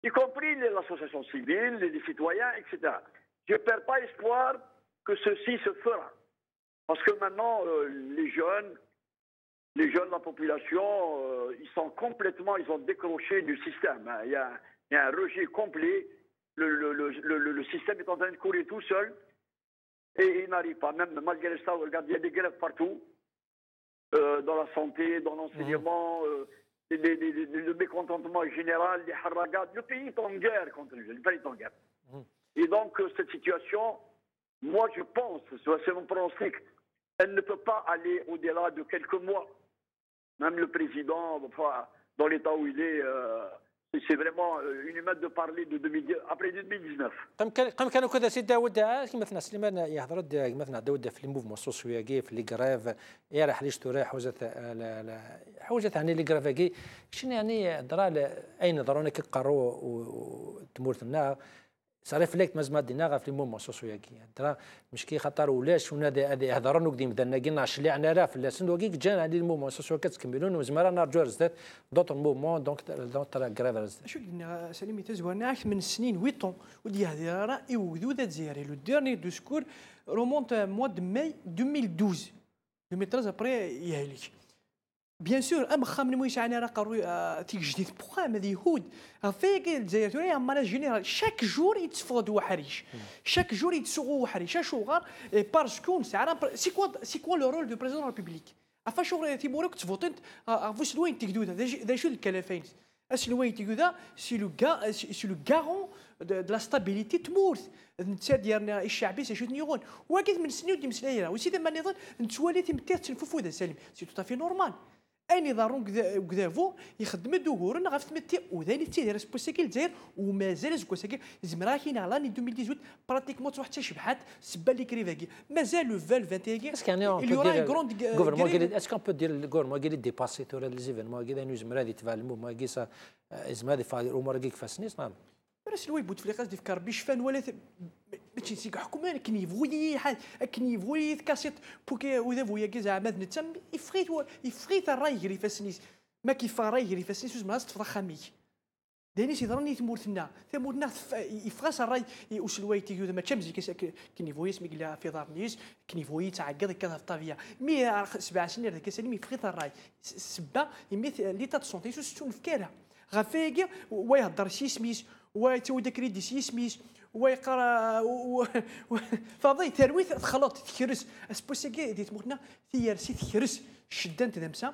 Y compris l'association civile, les citoyens, etc. Je ne perds pas espoir que ceci se fera. Parce que maintenant, les jeunes, la population, ils sont complètement, ils ont décroché du système. Il y a un rejet complet. Le système est en train de courir tout seul. Et il n'arrive pas, même malgré ça, regarde, il y a des grèves partout, dans la santé, dans l'enseignement, le mécontentement général, les haragats. Le pays est en guerre contre lui, le pays est en guerre. Et donc, cette situation, moi je pense, c'est mon pronostic, elle ne peut pas aller au-delà de quelques mois. Même le président, enfin, dans l'état où il est, c'est vraiment inhumain de parler de 2010, après 2019. قام كانوا كذا سي داود مثلا سليمان يهضر مثلا داود في الموفمون سوسيو في لي غريف راح ليش ترى حوجه يعني لي غريف شنو يعني درا اين ضروني كقرو وتمورتنا صار فليكت مزما دينا في الموفمون سوسيو درا مشكي خطر ولاش هذا هضروا نقدم بدنا قلنا شلي عنا راه في السن وكيك جانا على الموفمون سوسيو كتكملون وزمرا نرجو رزدات دوطر موفمون دونك غريف رزدات شو قلنا سليم تزورنا اكثر من سنين 8 ودي هذه راه يوذو ذات زياري لو ديرني دوسكور رومونت موا دو ماي 2012 2013 ابري يهلك بيان سور ام خامن مويش انا راه قروا تيك جديد بوغا هذا يهود فيك الجزائر توري اما جينيرال شاك جور يتفقدوا حريش شاك جور يتسوقوا حريش شغار باسكو سي كوا لو رول دو بريزيدون ريبوبليك افا شغل تيمورك تفوتنت فوش لوين تيكدو ذا شو الكلافين اش لوين تيكدو ذا سي لو غارون de la stabilité تمورث نتا ديالنا الشعبي سي شوت نيغون واكيد من سنين ودي مسلايره وسيدا ما نظن نتوالي تمتير تنففو ذا سالم سي تو طافي نورمال اني ضرون كذافو يخدم دهورن غاف تمتي وذاني تيدير سبوسيكي الجزائر ومازال زكوساكي زمرا كاين لاني 2018 براتيكمون تروح حتى شبحات سبا لي كريفاكي مازال لو 2021 اسكو يعني il y aura une grande gouvernement اسكو on peut dire le gouvernement قال ديباسي تورا لي زيفينمون كذا نزمرا دي تبع الموفمون كيسا ازما دي فاضي الامور كيك فاسنيس نعم راس الوي بوتفليقه دي فكر بشفان ولا ماشي سيك حكومه كنيفوي حال كنيفوي كاسيت بوكي وذا فويا كي زعما نتم يفريت الراي يجري فاسنيس ما كيف راي يجري فاسنيس وزما تفرخامي داني سي ضرني تمورتنا يفغاس الراي وسلوي تيجو ما تشمزي كنيفوي سمي قال في دار نيس كنيفوي تعقد كذا في الطبيعه مي 7 سنين هذاك سالي يفريت الراي سبا يميت ليتا دو سونتي سون فكاره غافيكي ويهضر شي سميس ويتو داكريدي شي سميس ويقرا فضي ترويث تخلط تكرس اسبوسيكي ديت موتنا ثيرسي تكرس شده تدمسا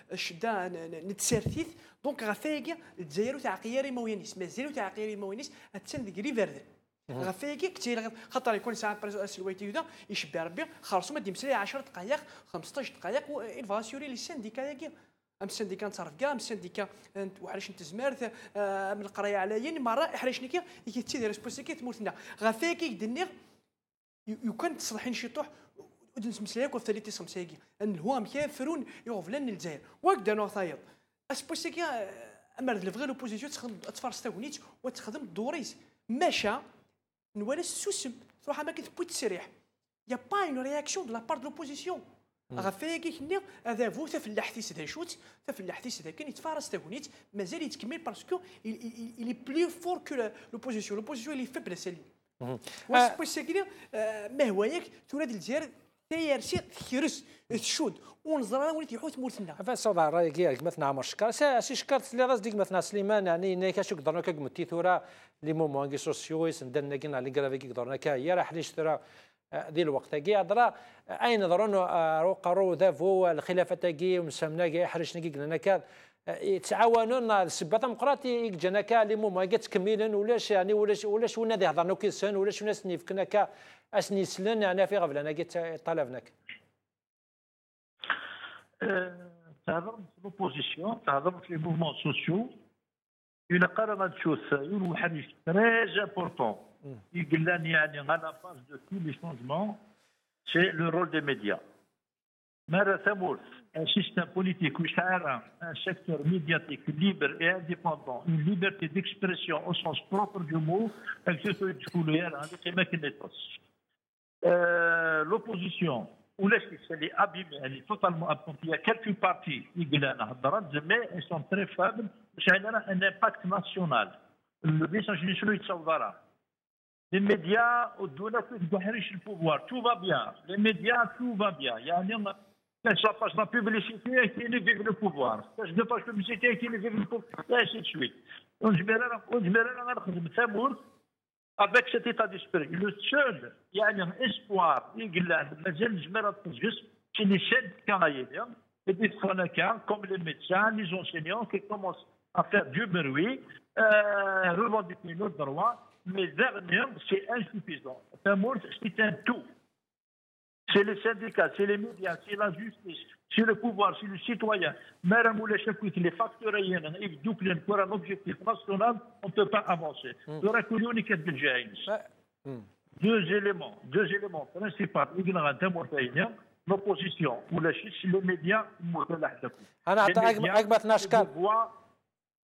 شده نتسارثيث دونك غافيكي الجزائر تاع قياري موينيس مازالو تاع قياري موينيس اتسن ديكري فيردن غافيكي كثير خاطر يكون ساعه الويتي يدا يشبع ربي خلصوا ما ديمسلي 10 دقائق 15 دقائق وانفاسيوري لي سانديكا ام السنديكا نتصرف كاع ام السنديكا وحريش نتزمارت من القرايه عليا مره حريش نيكي كيتيدير سبوسيكي تموتنا غافيكي دنيغ يكون تصلحين شي طوح ودنس مسلاك وثالثي سمساكي ان هو مكافرون يغفلن الجزائر وكدا نو ثايض اسبوسيكي امر الفغي لوبوزيسيون تفرس تاغونيت وتخدم الدوريس ماشا نوالا السوسم تروح ما كتبوي تسريح يا با اون رياكسيون دو لا بار دو لوبوزيسيون غافيكي كني هذا فو في اللحثيس هذا شوت في اللحثيس هذا كان يتفارس تاغونيت مازال يتكمل باسكو il est plus fort que l'opposition il est faible سالي واسبوسيكي ما هو ياك تولاد الجزائر تيرسي تخرس تشود ونزرا وليت يحوت مورتنا فصوض رايك ديالك مثلا عمر شكر سي شكرت لي راس ديك مثلا سليمان يعني كاش قدرنا كمتي ثورا لي مومون كي سوسيو سندنا كنا لي كرافيك قدرنا كا راح ليش ترى ذي الوقت كي هضرا اين ضرون قرو ذافو الخلافه تاكي ومسامنا كي حرشنا كي قلنا كا يتعاونون السبه ديمقراطي جانا كا لي مومون كي تكملن ولاش يعني ولاش ونا دي هضرنا كيسان ولاش ناس نيفكنا كا اسني سلن يعني في غفلنا كي طلبناك تهضر في لوبوزيسيون تهضر في لي موفمون سوسيو اون قرارات تشوف اون حديث تري امبورطون يقول لنا يعني على باز دو تو لي شونجمون سي لو رول دي ميديا ماذا ثمورث un système politique وشعار un secteur médiatique libre et indépendant une liberté d'expression au sens propre du mot l'opposition ولاش اللي abîmé elle est totalement absente il y a quelques partis يقلنا هضرات mais ils sont très faibles باش عندنا un impact national les institutions يتصورها les médias ودونا تحريش البوفوار tout va bien les médias tout va bien يعني ça passe la publicité qui est vive le pouvoir ça je ne passe la publicité qui est vive le pouvoir et ainsi de suite ونجبر انا غنخدم ثمور avec cet état d'esprit. Le seul espoir c'est les syndicats aériens et des syndicats comme les médecins, les enseignants qui commencent à faire du bruit, revendiquer nos droits, mais derrière, c'est insuffisant. C'est un tout. C'est les syndicats, c'est les médias, c'est la justice, c'est le pouvoir, c'est le citoyen. Madame les facteurs aériens, donc pour un objectif national, on ne peut pas avancer. Deux éléments principaux. L'opposition ou les médias انا عقبت نشكر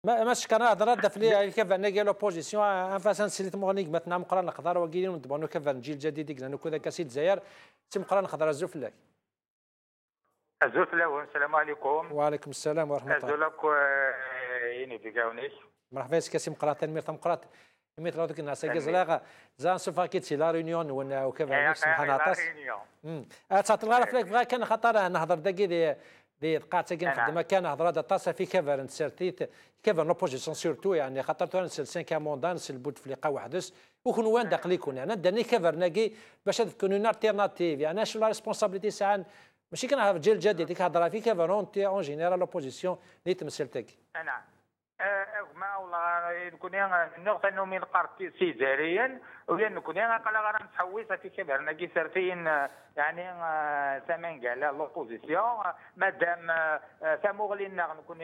ما شكرنا هضرات دفلي كيف انا قال لوبوزيسيون انفاسان سيليت مغنيك مثلا مقرا نقدر وكيلين ونتبعوا كيف الجيل الجديد لانه كذا كاسيد زاير سي مقرا نقدر الزوف لك الزوف له السلام عليكم. وعليكم السلام ورحمه الله. ازولك يني فيكاونيش مرحبا بك كاسي مقرا تنمير تمقرات ميت لو كنا ساكي زان سوفا كيت سي لا ريونيون وكيف نسمح نعطس تعطي فيك بغا كان خطر نهضر دقي دي قاعد ساكن خدمه كان هضره طاسه في كيفر نسرتيت كيفر لوبوزيسيون سورتو يعني خاطر نسل 5 موندان نسل بوتفليقه وحدس وكون وين داقليكون يعني داني كيفر ناقي باش تكون اون التيرناتيف يعني شنو لا ريسبونسابيلتي ساعه ماشي كنهضر الجيل الجديد ديك هضره في كيفر اون جينيرال لوبوزيسيون اللي تمثل تاكي نعم ما والله نكون النقطه انه من القرط سيزاريا ولان نكون قال غير نتحوس في كبر ناقي سرتين يعني ثمن كاع لوبوزيسيون مادام ثموغلينا نكون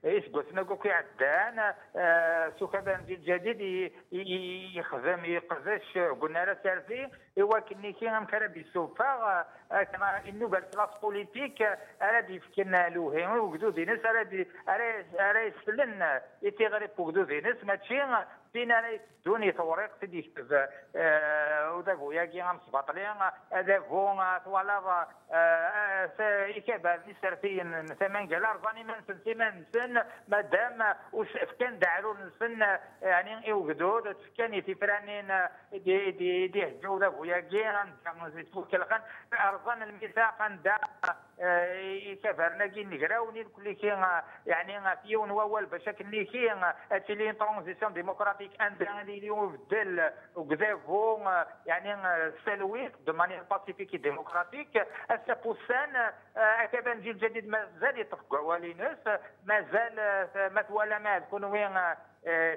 يثبتنا كي عدان سكبان الجديد يخدم يقزش قلنا راه سارتي ولكن كي غنكره بالسوفا كما انه بالكلاس بوليتيك راه يفكرنا له وجدود ناس راه يسفلن يتغرب وجدود ناس ماشي فينا دوني توريق سيدي يكتب وداكو ياكي غنصبط لي هذا فون طوالا يكابر سرتين ثمن كاع رزاني من سنتين سن مادام كان دعرو نسن يعني يوجدود كان يتفرانين دي هجو داكو ياكي غنزيد كالخان رزان الميثاق ندا يكابر ناكي نقراوني كل كي يعني فيون وول باش كني كي اتلين ترانزيسيون ديموقراطيك عندنا اليوم بدل وكذافو يعني سلويت دو مانيير باسيفيك ديموقراطيك السبوسان كابان الجيل الجديد مازال يتفقع واليناس مازال ما توالى ما تكون وين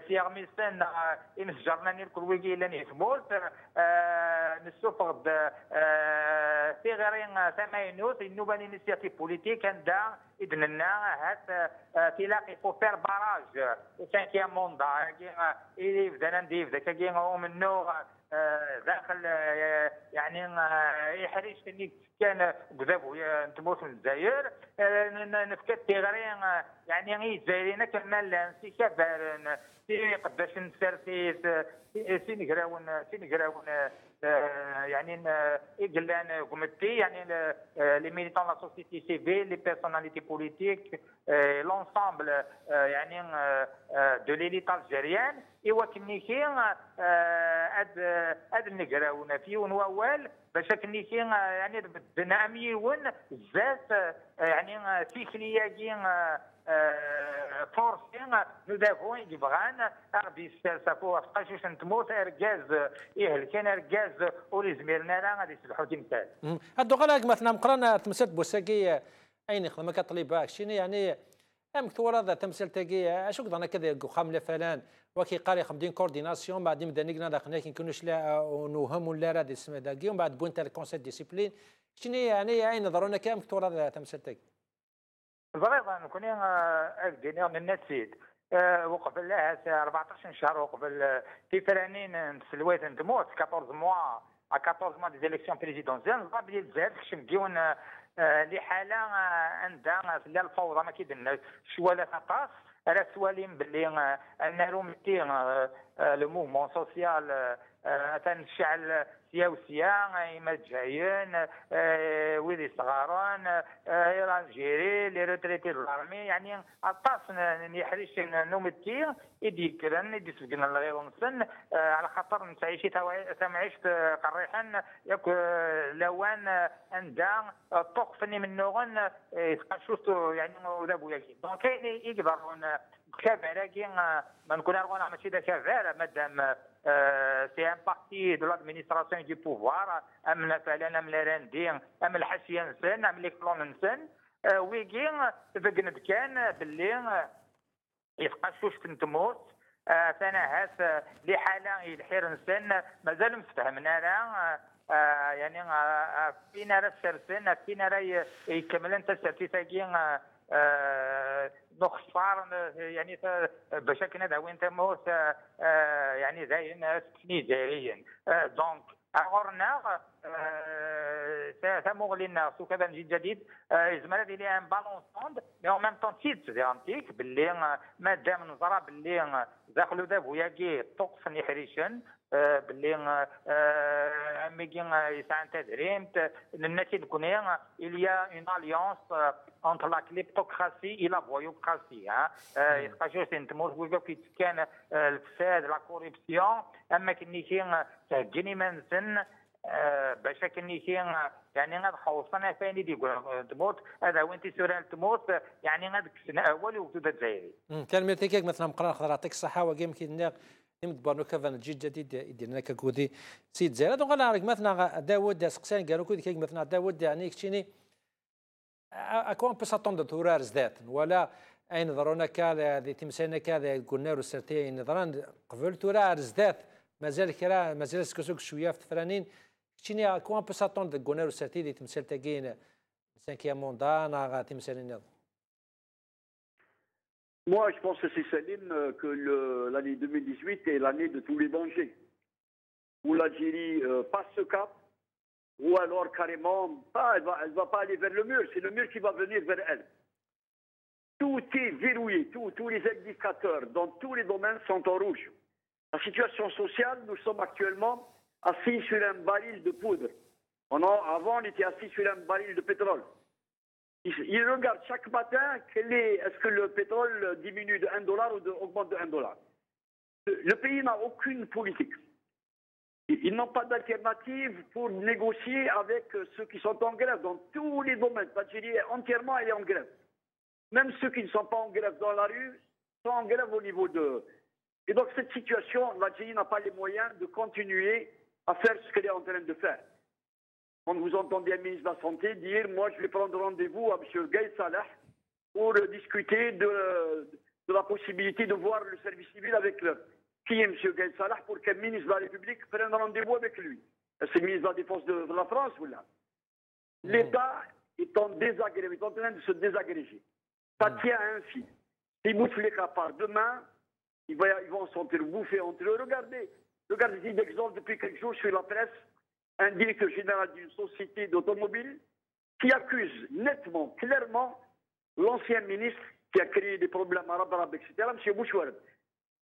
في غميسان يمسجرنا نيركل ويجي لن يفموت نسوفغد في غيرين ثمانينوت النوبة انيسياتيف بوليتيك عندها إذننا هات تلاقي فو فير باراج وسانكيام موندا إلي بدنا نديف ذاك كي منو داخل يعني يحريش اللي كان كذابو نتموت من الجزائر نفكت تيغرين يعني غير الجزائريين كمال سي كبارن سي قداش نسر سي نقراون يعني يقلان كوميتي يعني لي ميليتون لا سوسيتي سيفيل لي بيرسوناليتي بوليتيك لونسامبل يعني دو ليليت الجزائريان ايوا كنيكي هاد نقراونا فيون ووال باش كنيكي يعني بدنا اميون بزاف يعني فكرياكي فورسين ندافعوا يبغان غادي يستلسفوا فقاش نتموت اركاز كان اركاز ولي زميلنا راه غادي يصلحوا تمثال هادو غير مثلا مقرانا تمثل بوساكي اين خدمه كطليبه شنو يعني ام كثور تمثل تاكي اشوك ضنا كذا خامله فلان وكي قال خمدين كورديناسيون بعد مدى نقنا داخلنا كي نكونوش لا نوهم ولا راه اسمه داكي ومن بعد بوينت الكونسيل ديسيبلين شنو يعني اين نظرونا كام كثور تمثل تاكي الفريضه نكون اكدينا من النسيت وقف لها 14 شهر وقبل في فرانين سلوات نتموت 14 موا 14 موا دي زيليكسيون بريزيدونسيال نضرب لي الجزائر كشمكيون لحاله عندها الفوضى ما كيدنا شواله طاس راه سوالين باللي ان رومتي لو موفمون سوسيال تنشعل سياسيا ايما جايين ويلي صغارون الجيري لي روتريتي لارمي يعني الطاس يحريش نومتي يديكرن يديسكن الغير ونسن على خاطر نتعيشي تمعيش قريحا ياك لوان عندها الطوق فني من نوغن يتقشوستو يعني ودابو ياكي دونك يقدرون كابراكي ما نكون ارغونا ماشي دا كافار مادام c'est un parti de l'administration et du pouvoir ام فعلا ام لاراندي ام الحاشيه نسن ام لي كلون نسن ويجي فقند كان باللي يبقى شوش تموت ثنا هاس لحاله الحير نسن مازال مفتهمنا راه يعني فينا راه السرسن فينا راه يكمل انت السرتيساكين نخسر يعني باش كنا داوين تموت يعني زين سكني زايين دونك أغرنا ثمغلنا سو كذا نجي جديد زمرا ديالي ان بالونسوند مي اون ميم طون تيت ديانتيك باللي مادام نظرا باللي داخلو دابو ياكي طقس نحريشن باللي ميكي يسعى تدريمت الناس كوني il y a une alliance entre la kleptocratie et la voyoucratie يبقى جوج تنتموت ويبقى كان الفساد لا كوريبسيون اما كنيشي تهجني منسن باش كنيشي يعني غاد خوصنا فاني دي تموت هذا وانت سورال تموت يعني غاد كسنا اول وتبدا الجزائري كلمه كيك مثلا مقرا خضر يعطيك الصحه وكيم كي يمد كفن الجيل الجديد يدير لنا كودي سيد زيرا دونك انا عارف مثلا داوود سقسان قالوا كودي كيك مثلا داوود يعني كشيني اكون بساطون دورار زدات ولا اين نظرونا كذا هذه تمسينا كذا قلنا له سرتين نظران قبل تورار زدات مازال كرا مازال سكسوك شويه في الثرانين كشيني اكون بساطون قلنا له سرتين تمثال تاكين سانكيا موندانا تمثال Moi, je pense que c'est Salim que l'année 2018 est l'année de tous les dangers. Où l'Algérie passe ce cap, ou alors carrément, elle va pas aller vers le mur, c'est le mur qui va venir vers elle. Tout est verrouillé, tous les indicateurs dans tous les domaines sont en rouge. La situation sociale, nous sommes actuellement assis sur un baril de poudre. Avant, on était assis sur un baril de pétrole. Ils regardent chaque matin est-ce que le pétrole diminue de $1 ou augmente de $1. Le pays n'a aucune politique. Ils n'ont pas d'alternative pour négocier avec ceux qui sont en grève dans tous les domaines. L'Algérie est entièrement en grève. Même ceux qui ne sont pas en grève dans la rue sont en grève au niveau de... Et donc cette situation, l'Algérie n'a pas les moyens de continuer à faire ce qu'elle est en train de faire. Quand vous entendez un ministre de la Santé dire « Moi, je vais prendre rendez-vous à M. Gaïd Salah pour discuter de la possibilité de voir le service civil avec qui est M. Gaïd Salah pour qu'un ministre de la République prenne rendez-vous avec lui. C'est le ministre de la Défense de la France ou là? L'État est en désagrément, est en train de se désagréger. Ça tient à un fil. Si Bouteflika part demain, ils vont s'entre-bouffer entre eux. Regardez d'exemple depuis quelques jours sur la presse, un directeur général d'une société d'automobile qui accuse nettement, clairement, l'ancien ministre qui a créé des problèmes arabes, etc., M. Bouchouard,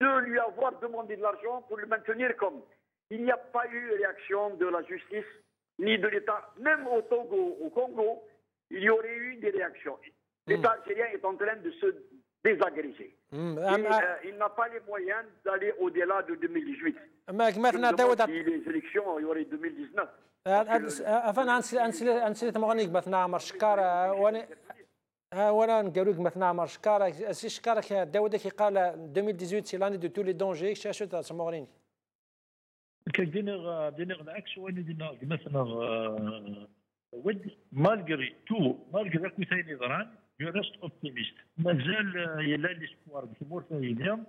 de lui avoir demandé de l'argent pour le maintenir comme. Il n'y a pas eu réaction de la justice ni de l'État. Même au Togo, au Congo, il y aurait eu des réactions. L'État algérien est en train de se désagréger. Il n'a pas les moyens d'aller au-delà de 2018. Les élections, il y aurait 2019. أنسيت مغنيك مثلا عمر شكارة وانا نقولك مثلا عمر شكارة سي شكارة داودك قال 2018 سي لاني دو تو لي دونجي شاشو تاع مغنيك كدينغ العكس وين دينا مثلا ود مالغري تو مالغري كو ثاني ضران جو ريست اوبتيميست مازال يلا ليسبوار بثمور ثاني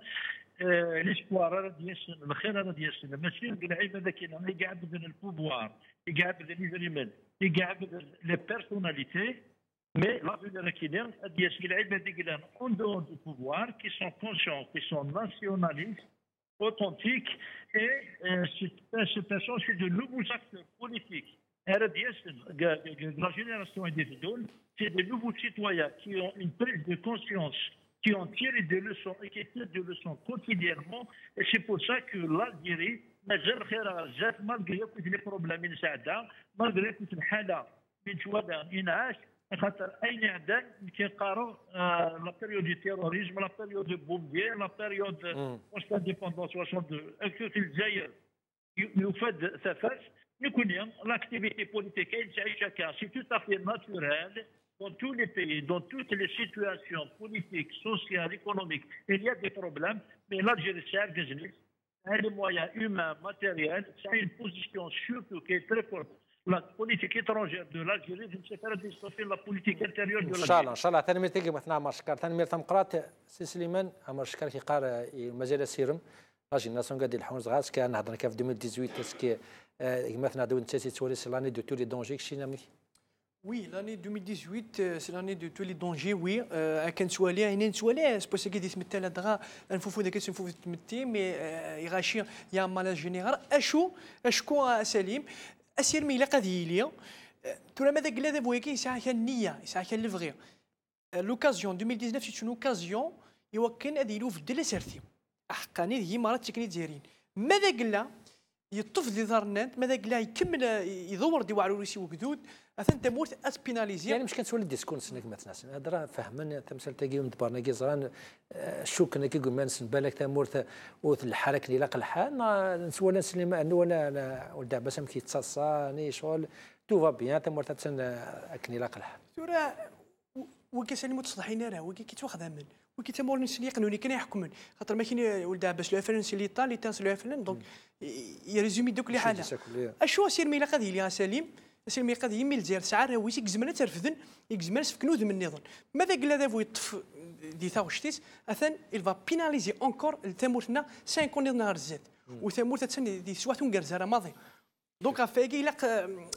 ليسبوار راه ديال الخير راه ديال ماشي العيب هذاك اللي يقعد بين البوبوار يقعد بين ليزاليمنت يقعد بين لي بيرسوناليتي مي لا فيلر كيدير ديال العيب هذيك اللي اون دون دو بوبوار كي سون كونسيون كي سون ناسيوناليست authentiques et ces personnes sont de nouveaux acteurs politiques. La génération individuelle, c'est de nouveaux citoyens qui ont une prise de conscience, qui ont tiré des leçons et qui tirent des leçons quotidiennement. Et c'est pour ça que l'Algérie, malgré les problèmes, malgré toute une حالة من شوادع إنعاش خاطر اين عندك كيقاروا لا بيريود دو تيروريزم لا بيريود دو بومبير لا بيريود بوست انديبوندونس 62 في الجزائر يفاد ثفاش يكون لاكتيفيتي بوليتيك يسعي شكا سي تو افي ناتورال dans tous les pays, dans toutes les situations politiques, sociales, économiques, il y a des problèmes, mais l'Algérie, c'est un business. les moyens humains, matériels, c'est une position surtout qui est très forte. La politique étrangère de l'Algérie, je ne sais pas déstoffer la politique intérieure de ان l'Algérie. شاء الله ان شاء الله ثاني ميرتي مثلا عمر شكار ثاني ميرتا مقرات سي سليمان عمر شكار كي قال مازال سيرم راجي الناس قاعد الحون صغار كان نهضر كان في 2018 اسكي مثلا دو نتاسي تولي سي لاني دو تو لي دونجي كشينا مي Oui, l'année 2018, c'est l'année de tous les dangers, oui. كان سوالي عينين سوالي سبوس كي تمثل هذا نفوفو ذاك نفوفو تمثي مي يغاشي يا مالا جينيرال اشكو سليم اسير مي لا قضيه ليا ترى ماذا قال هذا بويكي يسعى كان النيه يسعى كان الفغي لوكازيون 2019 سي اون اوكازيون يوكن هذه يلوف دلا سيرتي حقاني هي مرات تكني جزائريين ماذا قال يطف ذي ظرنات ماذا قال يكمل يدور دي وعروسي وكدود اثن تموت اسبيناليزي يعني مش كنتولي ديسكون سنك مثلا هذا راه فهمنا تمثل تاقيهم دبرنا كي زران شو كنا كي قلنا نسن بالك تمورت وث الحرك اللي لاق الحال نسول نسلم انه انا ولد عباس كي تصاصاني شغل تو فا بيان تمورت تسن اكني لاق الحال ترى وكي سالي متصلحين راه وكي كيتواخذ من وكي تمور نسلي يقنوني كان يحكمون خاطر ما كاين ولد عباس لو فرنسي اللي طال اللي تاس لو فرن دونك يريزومي دوك لي حاله اشوا سير مي لا قضيه ليها سليم سلمي قضيه يمي الجزائر ساعه راه ويسي كزمنا ترفدن يكزمنا سفكنود من النظام ماذا قال هذا بو يطف دي ثاوشتيس اثن il va pénaliser encore ثمورتنا 5 نهار الزاد وثمورت تسن دي سواتون كرزاره ماضي دونك فاكي لا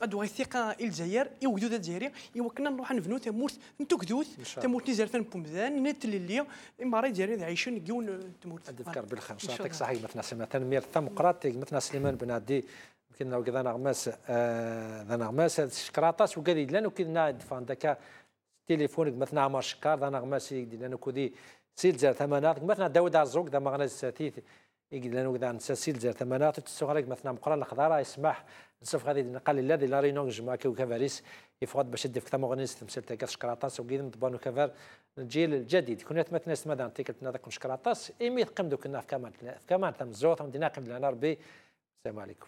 ادوي الثقه الجزائر يوجدوا الجزائري يوكلنا نروح نبنوا تمورت نتو كدوث تمورت نزال فن بومزان نتللي امارات الجزائر عايشين كيون تمورت تذكر بالخمس يعطيك صحيح مثلا سمعتنا مير ثمقراط مثلا سليمان بن عدي يمكن لو كذا نغماس ذا نغماس شكراطاس وكذا لانه كنا دفان دكا تليفونك مثلا عمر شكار ذا نغماس يقدر لانه كودي سيل زار ثمانات مثلا داود عزوق ذا مغنى الساتيت يقدر لانه كذا نسيل زار ثمانات تسوغ مثلا مقرا الخضراء يسمح نصف هذه قال الذي لا رينونج جماعه كوكافاريس يفقد باش يدف كثر مغنيس تمثل تاكاس شكراطاس وكذا مضبانو كفار الجيل الجديد كنا مثلا سمعنا تيكلتنا ذاك شكراطاس ايمي قم دوك كنا في كمان تم زوت ودينا قم لنا ربي السلام عليكم